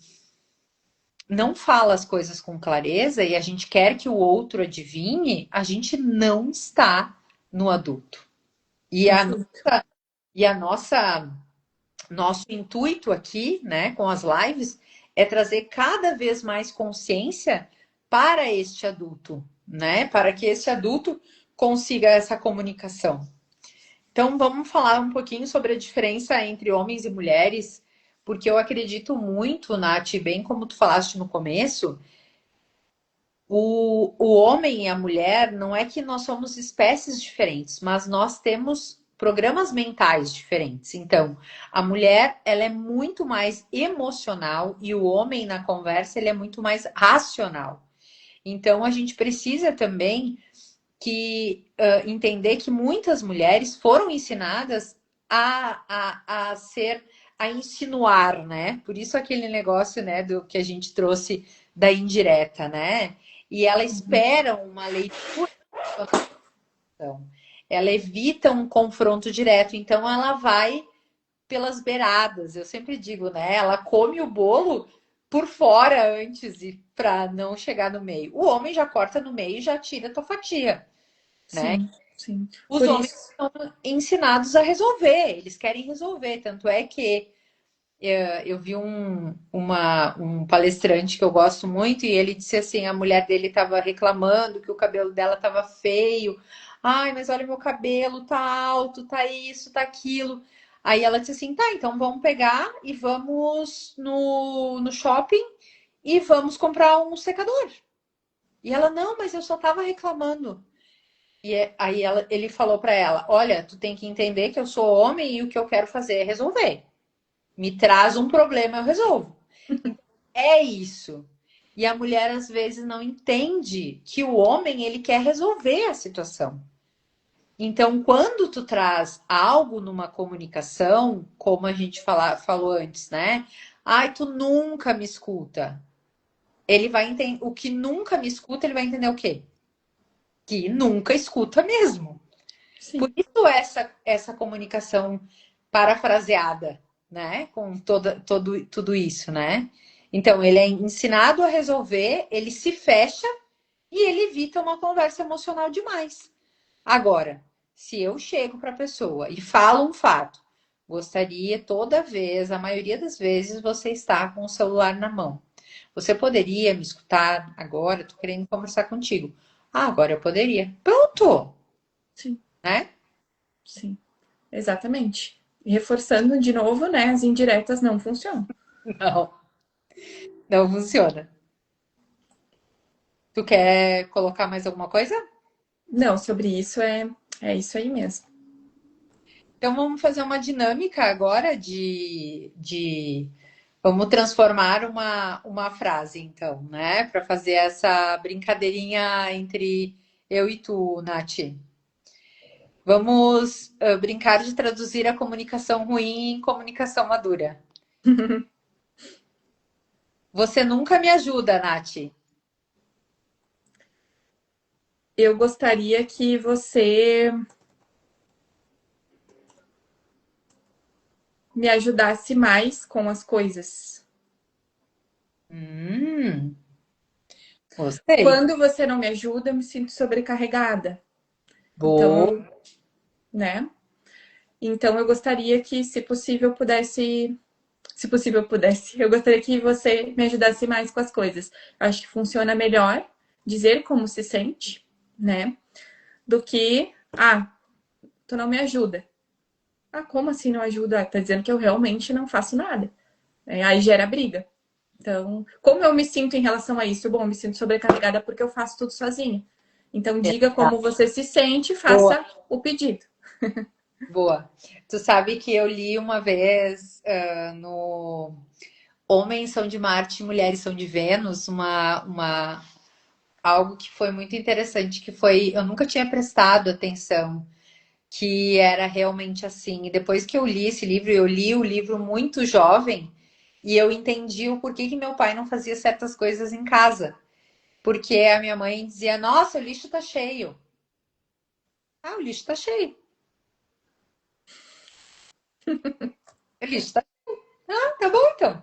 não fala as coisas com clareza e a gente quer que o outro adivinhe, a gente não está no adulto. E a, Perfeito. e a nossa nosso intuito aqui, né, com as lives, é trazer cada vez mais consciência para este adulto, né, para que esse adulto consiga essa comunicação. Então, vamos falar um pouquinho sobre a diferença entre homens e mulheres, porque eu acredito muito, Nath, bem como tu falaste no começo, o homem e a mulher não é que nós somos espécies diferentes, mas nós temos programas mentais diferentes. Então, a mulher, ela é muito mais emocional e o homem na conversa, ele é muito mais racional. Então, a gente precisa também entender que muitas mulheres foram ensinadas a ser a insinuar, né? Por isso aquele negócio, né, do que a gente trouxe da indireta, né? E ela Uhum. espera uma leitura, ela evita um confronto direto, então ela vai pelas beiradas. Eu sempre digo, né? Ela come o bolo por fora antes e para não chegar no meio. O homem já corta no meio e já tira a tua fatia, né? Sim. Sim. Os Por homens isso. são ensinados a resolver, eles querem resolver. Tanto é que eu vi um palestrante que eu gosto muito e ele disse assim: a mulher dele estava reclamando que o cabelo dela estava feio. Ai, mas olha, meu cabelo tá alto, tá isso, tá aquilo. Aí ela disse assim: tá, então vamos pegar e vamos no shopping e vamos comprar um secador. E ela: não, mas eu só tava reclamando. Aí ele falou para ela: olha, tu tem que entender que eu sou homem e o que eu quero fazer é resolver. Me traz um problema, eu resolvo. É isso. E a mulher às vezes não entende que o homem ele quer resolver a situação. Então, quando tu traz algo numa comunicação, como a gente falou antes, né? Ai, tu nunca me escuta. Ele vai entender. O que nunca me escuta, ele vai entender o quê? Que nunca escuta mesmo. Por Sim. isso essa comunicação parafraseada, né? Com tudo isso, né? Então, ele é ensinado a resolver, ele se fecha e ele evita uma conversa emocional demais. Agora, se eu chego para a pessoa e falo um fato, gostaria toda vez, a maioria das vezes, você está com o celular na mão. Você poderia me escutar agora? Estou querendo conversar contigo. Ah, agora eu poderia. Pronto, Sim. né? Sim. Exatamente. E reforçando de novo, né? As indiretas não funcionam. Não, não funciona. Tu quer colocar mais alguma coisa? Não, sobre isso é isso aí mesmo. Então vamos fazer uma dinâmica agora vamos transformar uma frase, então, né? Para fazer essa brincadeirinha entre eu e tu, Nath. Vamos brincar de traduzir a comunicação ruim em comunicação madura. Você nunca me ajuda, Nath. eu gostaria que você me ajudasse mais com as coisas. Hum, gostei. Quando você não me ajuda, eu me sinto sobrecarregada. Boa. Então, né? Então eu gostaria que, se possível pudesse, eu gostaria que você me ajudasse mais com as coisas. Eu acho que funciona melhor dizer como se sente, né? Do que, tu não me ajuda. Ah, como assim não ajuda? Tá dizendo que eu realmente não faço nada. Aí gera briga. Então, como eu me sinto em relação a isso? Bom, eu me sinto sobrecarregada porque eu faço tudo sozinha. Então, diga como você se sente e Boa, faça o pedido. boa. Tu sabe que eu li uma vez no Homens são de Marte, Mulheres são de Vênus, algo que foi muito interessante, que foi, eu nunca tinha prestado atenção, que era realmente assim. E depois que eu li esse livro, eu li o livro muito jovem, e eu entendi o porquê que meu pai não fazia certas coisas em casa. Porque a minha mãe dizia, nossa, o lixo tá cheio. Ah, o lixo tá cheio. O lixo tá... Ah, tá bom então.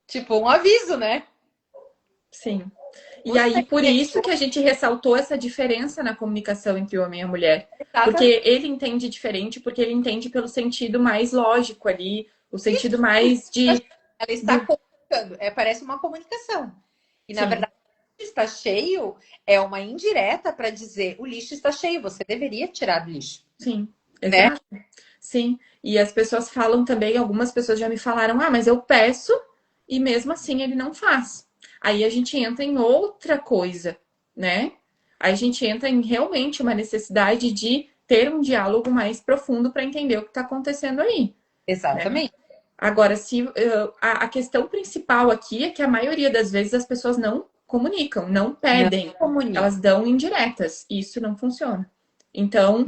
Tipo, um aviso, né? Sim. E aí, Gostei. por isso que a gente ressaltou essa diferença na comunicação entre o homem e a mulher. Exatamente. Porque ele entende diferente, porque ele entende pelo sentido mais lógico ali, o sentido mais de. Ela está Do... comunicando. É, parece uma comunicação. E na Sim, verdade, o lixo está cheio é uma indireta para dizer o lixo está cheio, você deveria tirar o lixo, sim, né? exato. Sim. E as pessoas falam também, algumas pessoas já me falaram, mas eu peço e mesmo assim ele não faz. Aí a gente entra em outra coisa, né? Aí a gente entra em realmente uma necessidade de ter um diálogo mais profundo para entender o que está acontecendo aí, né? Exatamente. Agora, se a questão principal aqui é que a maioria das vezes as pessoas não comunicam, não Não pedem, comunica. elas dão indiretas. E isso não funciona. Então,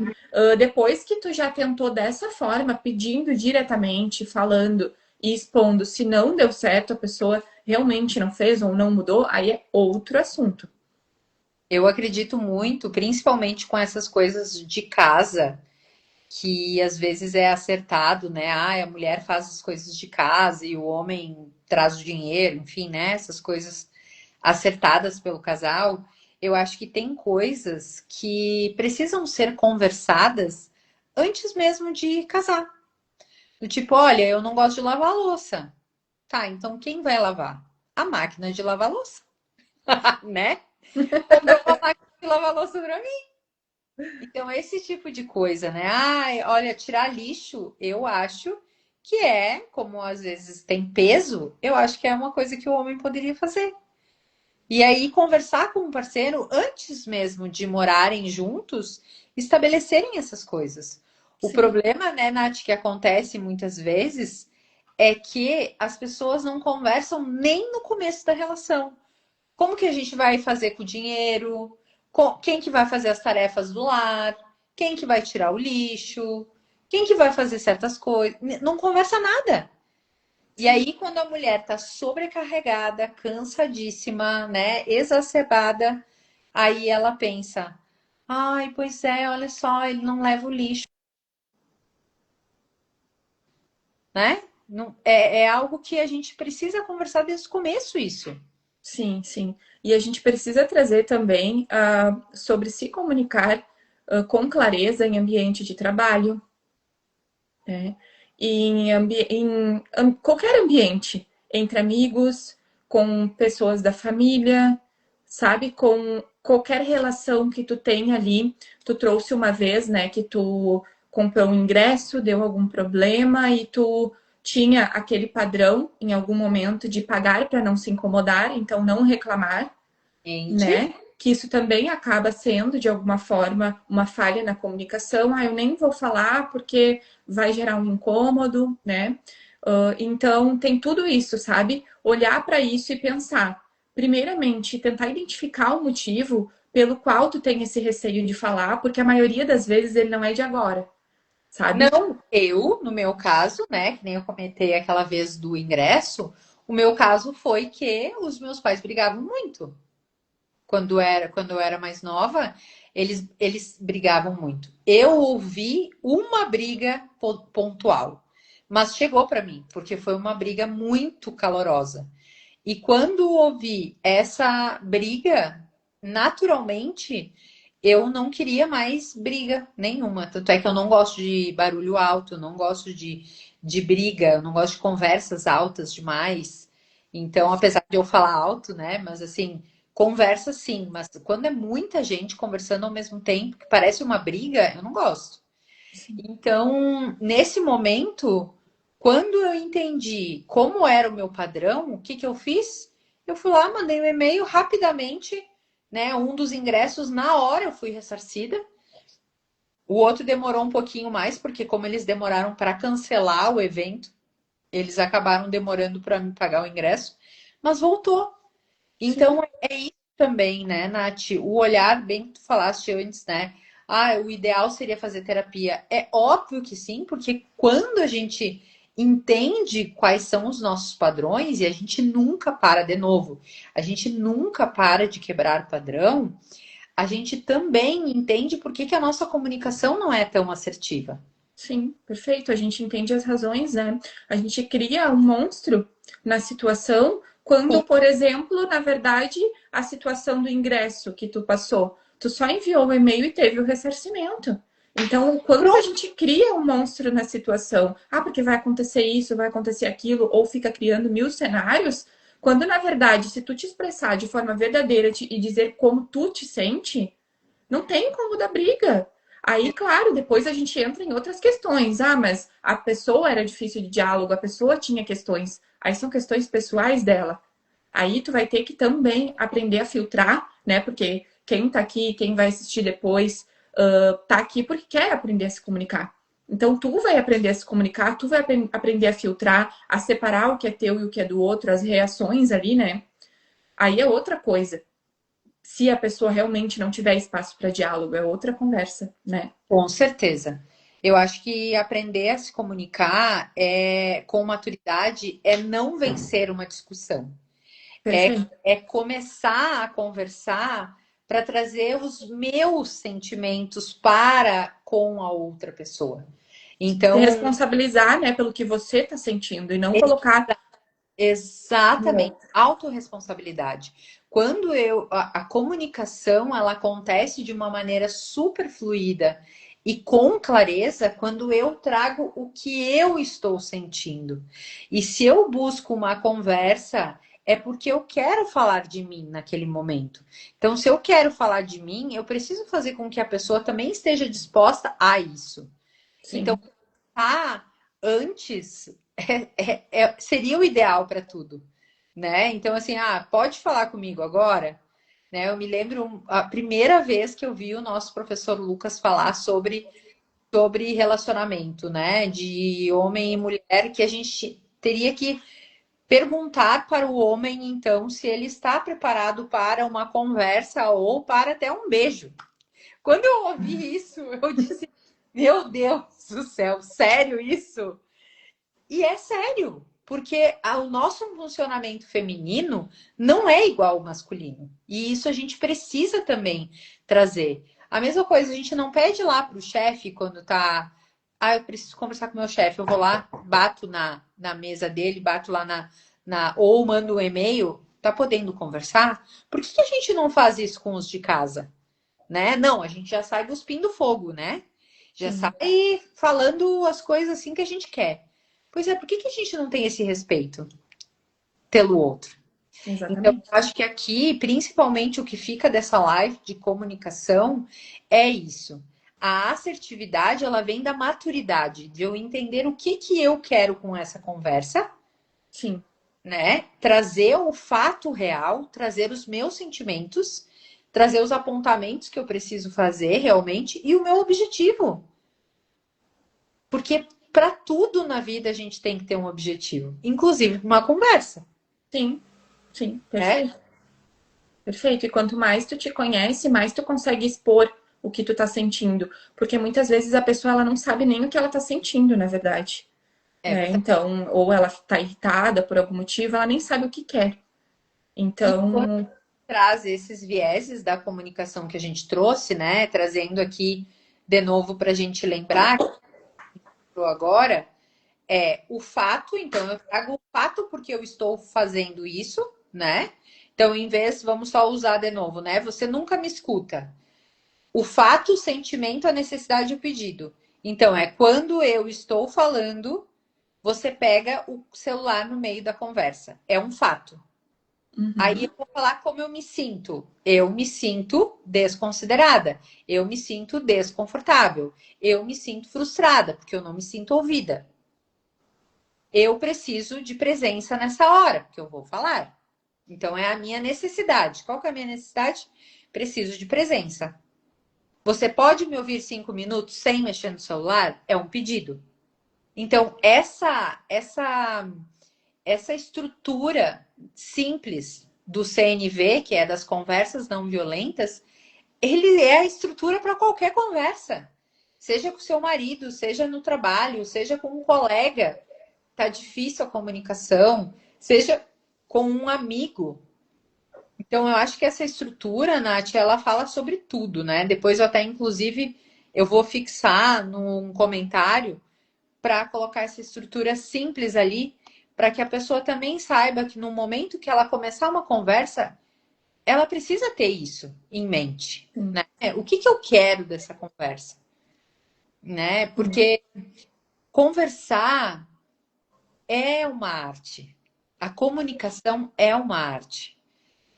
depois que tu já tentou dessa forma, pedindo diretamente, falando e expondo, se não deu certo, a pessoa realmente não fez ou não mudou, aí é outro assunto. Eu acredito muito, principalmente com essas coisas de casa, que às vezes é acertado, né? Ah, a mulher faz as coisas de casa e o homem traz o dinheiro, enfim, né? Essas coisas acertadas pelo casal. Eu acho que tem coisas que precisam ser conversadas antes mesmo de casar. Do tipo, olha, eu não gosto de lavar a louça. Tá, então quem vai lavar? A máquina de lavar louça, né? Comprou uma máquina de lavar louça pra mim. Então, esse tipo de coisa, né? Ai, olha, tirar lixo, eu acho que é, como às vezes tem peso, eu acho que é uma coisa que o homem poderia fazer. E aí, conversar com o parceiro antes mesmo de morarem juntos, estabelecerem essas coisas. O Sim, problema, né, Nath, que acontece muitas vezes é que as pessoas não conversam nem no começo da relação. Como que a gente vai fazer com o dinheiro? Quem que vai fazer as tarefas do lar? Quem que vai tirar o lixo? Quem que vai fazer certas coisas? Não conversa nada. E sim. aí, quando a mulher tá sobrecarregada, cansadíssima, né, exacerbada, aí ela pensa: ai, pois é, olha só, ele não leva o lixo, né? Não, é algo que a gente precisa conversar desde o começo, isso. Sim, sim. E a gente precisa trazer também sobre se comunicar com clareza em ambiente de trabalho, né? E em qualquer ambiente, entre amigos, com pessoas da família, sabe? Com qualquer relação que tu tenha ali. Tu trouxe uma vez, né, que tu comprou um ingresso, deu algum problema e tu tinha aquele padrão em algum momento de pagar para não se incomodar, então não reclamar, Gente, né? Que isso também acaba sendo, de alguma forma, uma falha na comunicação. Eu nem vou falar porque vai gerar um incômodo, né? Então, tem tudo isso, sabe? Olhar para isso e pensar. Primeiramente, tentar identificar o motivo pelo qual tu tem esse receio de falar, porque a maioria das vezes ele não é de agora, sabe? não, eu, no meu caso, né, que nem eu comentei aquela vez do ingresso, o meu caso foi que os meus pais brigavam muito. Quando eu era mais nova, eles brigavam muito. Eu ouvi uma briga pontual, mas chegou para mim, porque foi uma briga muito calorosa. E quando ouvi essa briga, naturalmente, eu não queria mais briga nenhuma. Tanto é que eu não gosto de barulho alto, eu não gosto de briga, eu não gosto de conversas altas demais. Então, apesar de eu falar alto, né? Mas assim, conversa sim. Mas quando é muita gente conversando ao mesmo tempo, que parece uma briga, eu não gosto. Sim. Então, nesse momento, quando eu entendi como era o meu padrão, o que que eu fiz? Eu fui lá, mandei um e-mail rapidamente, né? Um dos ingressos, na hora eu fui ressarcida. O outro demorou um pouquinho mais, porque como eles demoraram para cancelar o evento, eles acabaram demorando para me pagar o ingresso, mas voltou. Sim. Então, é isso também, né, Nath? O olhar, bem que tu falaste antes, né? Ah, o ideal seria fazer terapia. É óbvio que sim, porque quando a gente entende quais são os nossos padrões e a gente nunca para de novo, a gente nunca para de quebrar padrão, a gente também entende por que que a nossa comunicação não é tão assertiva. Sim, perfeito. A gente entende as razões, né? A gente cria um monstro na situação quando, por exemplo, na verdade, a situação do ingresso que tu passou, tu só enviou o e-mail e teve o ressarcimento. Então, quando a Pronto. gente cria um monstro na situação, ah, porque vai acontecer isso, vai acontecer aquilo, ou fica criando mil cenários, quando na verdade, se tu te expressar de forma verdadeira e dizer como tu te sente, não tem como dar briga. Aí, claro, depois a gente entra em outras questões. Ah, mas a pessoa era difícil de diálogo, a pessoa tinha questões. Aí são questões pessoais dela. Aí tu vai ter que também aprender a filtrar, né? Porque quem tá aqui, quem vai assistir depois, tá aqui porque quer aprender a se comunicar. Então, tu vai aprender a se comunicar, tu vai aprender a filtrar, a separar o que é teu e o que é do outro, as reações ali, né? Aí é outra coisa. Se a pessoa realmente não tiver espaço para diálogo, é outra conversa, né? Com certeza. Eu acho que aprender a se comunicar com maturidade é não vencer uma discussão. É, Perfeito. é começar a conversar para trazer os meus sentimentos para com a outra pessoa. Se Então, responsabilizar, né, pelo que você está sentindo e não colocar no exatamente, outro. autorresponsabilidade. Quando a comunicação ela acontece de uma maneira super fluida e com clareza, quando eu trago o que eu estou sentindo. E se eu busco uma conversa, é porque eu quero falar de mim naquele momento. Então, se eu quero falar de mim, eu preciso fazer com que a pessoa também esteja disposta a isso. Então, Sim, tá antes seria o ideal para tudo, né? Então, assim, pode falar comigo agora, né? Eu me lembro a primeira vez que eu vi o nosso professor Lucas falar sobre relacionamento, né? De homem e mulher, que a gente teria que perguntar para o homem, então, se ele está preparado para uma conversa ou para até um beijo. Quando eu ouvi isso, eu disse, meu Deus do céu, sério isso? E é sério, porque o nosso funcionamento feminino não é igual ao masculino. E isso a gente precisa também trazer. A mesma coisa, a gente não pede lá para o chefe quando tá. Ah, eu preciso conversar com o meu chefe. Eu vou lá, bato na mesa dele, bato lá ou mando um e-mail. Tá podendo conversar? Por que a gente não faz isso com os de casa? Né? Não, a gente já sai cuspindo fogo, né? Já sim, sai falando as coisas assim que a gente quer. Pois é, por que a gente não tem esse respeito pelo outro? Então, eu exatamente. acho que aqui, principalmente, o que fica dessa live de comunicação é isso. A assertividade, ela vem da maturidade, de eu entender o que que eu quero com essa conversa, Sim, né? Trazer o fato real, trazer os meus sentimentos, trazer os apontamentos que eu preciso fazer realmente e o meu objetivo. Porque para tudo na vida a gente tem que ter um objetivo, inclusive uma conversa, sim, sim, né? perfeito. Perfeito. E quanto mais tu te conhece, mais tu consegue expor o que tu tá sentindo. Porque muitas vezes a pessoa ela não sabe nem o que ela tá sentindo, na verdade. É Né? verdade. Então, ou ela tá irritada por algum motivo, ela nem sabe o que quer. E quando Então, traz esses vieses da comunicação que a gente trouxe, né? Trazendo aqui de novo para a gente lembrar agora, o fato, então eu trago o fato porque eu estou fazendo isso, né? Então, em vez, vamos só usar de novo, né? Você nunca me escuta. O fato, o sentimento, a necessidade e o pedido. Então, é quando eu estou falando, você pega o celular no meio da conversa. É um fato. Aí eu Uhum. vou falar como eu me sinto. Eu me sinto desconsiderada. Eu me sinto desconfortável. Eu me sinto frustrada, porque eu não me sinto ouvida. Eu preciso de presença nessa hora, porque eu vou falar. Então é a minha necessidade. Qual que é a minha necessidade? Preciso de presença. Você pode me ouvir 5 minutos sem mexer no celular? É um pedido. Então, essa estrutura simples do CNV, que é das conversas não violentas, ele é a estrutura para qualquer conversa. Seja com seu marido, seja no trabalho, seja com um colega, tá difícil a comunicação, seja com um amigo. Então, eu acho que essa estrutura, Nath, ela fala sobre tudo, né? Depois eu até, inclusive, eu vou fixar num comentário para colocar essa estrutura simples ali, para que a pessoa também saiba que no momento que ela começar uma conversa, ela precisa ter isso em mente, Sim, né? O que que eu quero dessa conversa, né? sim. Porque conversar é uma arte. A comunicação é uma arte.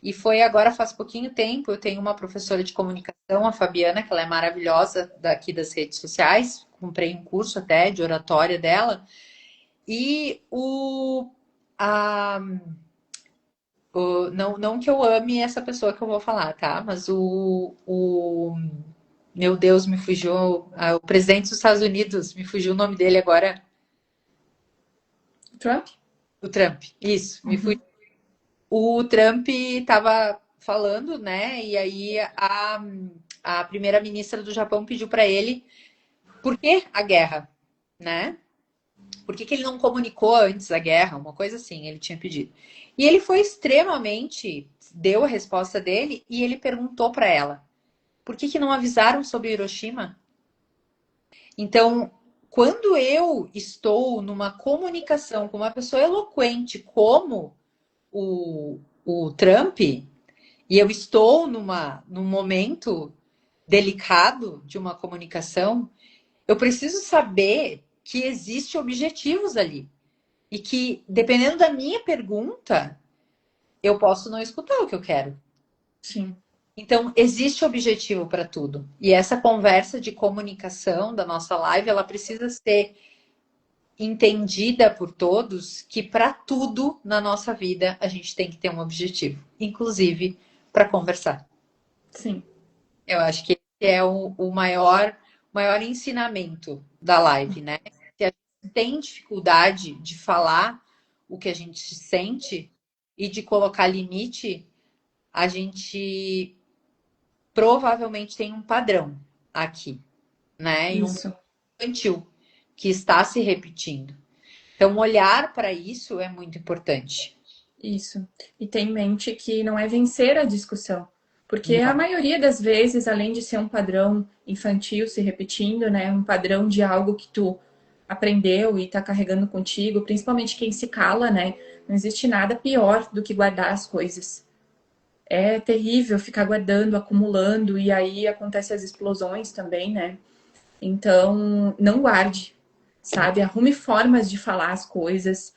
E foi agora faz pouquinho tempo, eu tenho uma professora de comunicação, a Fabiana, que ela é maravilhosa daqui das redes sociais, comprei um curso até de oratória dela, e a, não, não que eu ame essa pessoa que eu vou falar, tá? Mas meu Deus, me fugiu, o presidente dos Estados Unidos, me fugiu o nome dele agora, Trump? o Trump, isso, me fugiu. Uhum. O Trump estava falando, né? E aí a primeira-ministra do Japão pediu para ele por que a guerra, né? Por que, que ele não comunicou antes da guerra? Uma coisa assim, ele tinha pedido. E ele foi extremamente, deu a resposta dele e ele perguntou para ela: por que, que não avisaram sobre Hiroshima? Então, quando eu estou numa comunicação com uma pessoa eloquente como o Trump, e eu estou num momento delicado de uma comunicação, eu preciso saber que existem objetivos ali. E que, dependendo da minha pergunta, eu posso não escutar o que eu quero. Sim, Então, existe objetivo para tudo. E essa conversa de comunicação da nossa live, ela precisa ser entendida por todos que para tudo na nossa vida a gente tem que ter um objetivo, inclusive para conversar. sim. Eu acho que esse é o maior ensinamento da live, né? Se a gente tem dificuldade de falar o que a gente sente e de colocar limite, a gente provavelmente tem um padrão aqui, né? E um Isso, infantil que está se repetindo. Então, olhar para isso é muito importante. isso. E ter em mente que não é vencer a discussão. Porque a Não. maioria das vezes, além de ser um padrão infantil se repetindo, né, um padrão de algo que tu aprendeu e tá carregando contigo, principalmente quem se cala, né, não existe nada pior do que guardar as coisas. É terrível ficar guardando, acumulando, e aí acontecem as explosões também, né? Então, não guarde, sabe? Arrume formas de falar as coisas.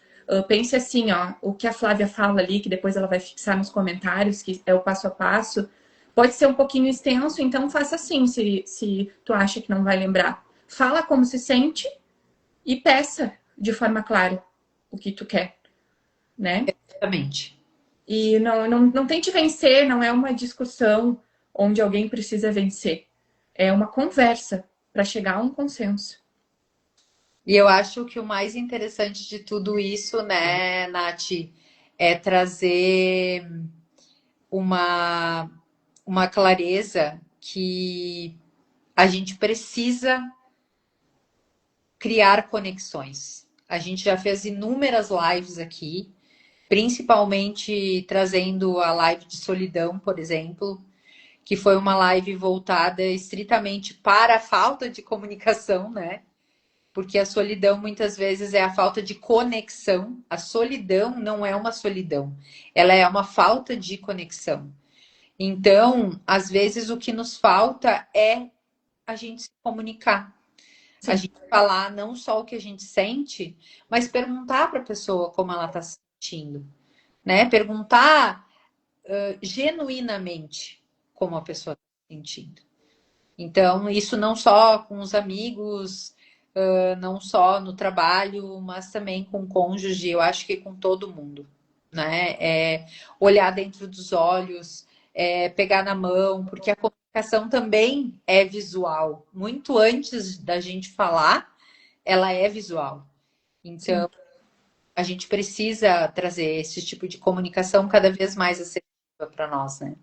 Pense assim, ó, o que a Flávia fala ali, que depois ela vai fixar nos comentários, que é o passo a passo, pode ser um pouquinho extenso, então faça assim, se tu acha que não vai lembrar. Fala como se sente e peça de forma clara o que tu quer, né? Exatamente. E não tente vencer, não é uma discussão onde alguém precisa vencer. É uma conversa para chegar a um consenso. E eu acho que o mais interessante de tudo isso, né, Nath, é trazer uma, uma clareza que a gente precisa criar conexões. A gente já fez inúmeras lives aqui principalmente trazendo a live de solidão, por exemplo, que foi uma live voltada estritamente para a falta de comunicação, né? Porque a solidão muitas vezes é a falta de conexão. A solidão não é uma solidão, ela é uma falta de conexão. Então, às vezes o que nos falta é a gente se comunicar, a Sim, gente falar não só o que a gente sente, mas perguntar para a pessoa como ela está se sentindo, né? Perguntar genuinamente como a pessoa está se sentindo. Então, isso não só com os amigos, não só no trabalho, mas também com o cônjuge, eu acho que com todo mundo, né? É olhar dentro dos olhos, pegar na mão, porque a comunicação também é visual. Muito antes da gente falar, ela é visual. sim, Então, a gente precisa trazer esse tipo de comunicação cada vez mais assertiva para nós, né?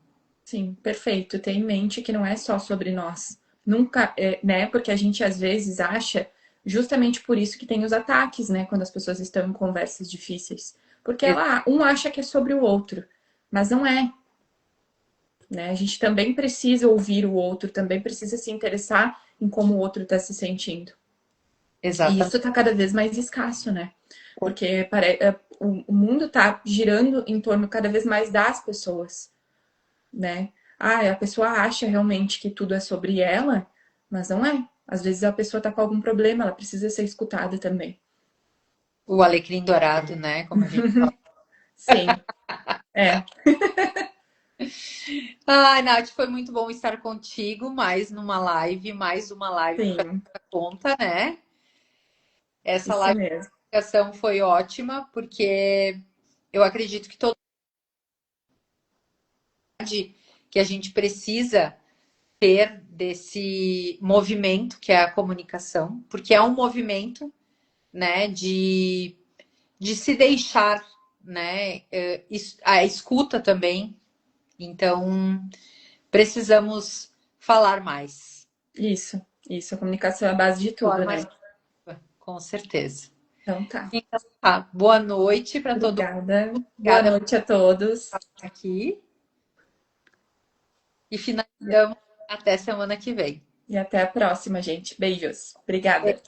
sim, perfeito. Ter em mente que não é só sobre nós. Nunca, né? Porque a gente às vezes acha, justamente por isso que tem os ataques, né? Quando as pessoas estão em conversas difíceis. Porque um acha que é sobre o outro, mas não é, né? A gente também precisa ouvir o outro, também precisa se interessar em como o outro está se sentindo. E Exatamente. isso está cada vez mais escasso, né? Porque o mundo está girando em torno cada vez mais das pessoas, né? Ah, a pessoa acha realmente que tudo é sobre ela, mas não é. Às vezes a pessoa está com algum problema, ela precisa ser escutada também. O alecrim dourado, né? Como a gente fala. Sim, é, Ai, Nath, foi muito bom estar contigo. Mais uma live para sim, conta, né? Essa isso live mesmo. de comunicação foi ótima, porque eu acredito que toda que a gente precisa ter desse movimento que é a comunicação, porque é um movimento, né, de se deixar, né, a escuta também. Então, precisamos falar mais. Isso. A comunicação é a base de tudo, Forma né? ativa, com certeza. Então tá. Então, tá. Boa noite para todo mundo. Obrigada. Boa Obrigada noite a todos. por estar aqui. E finalizamos até semana que vem. E até a próxima, gente. Beijos. Obrigada.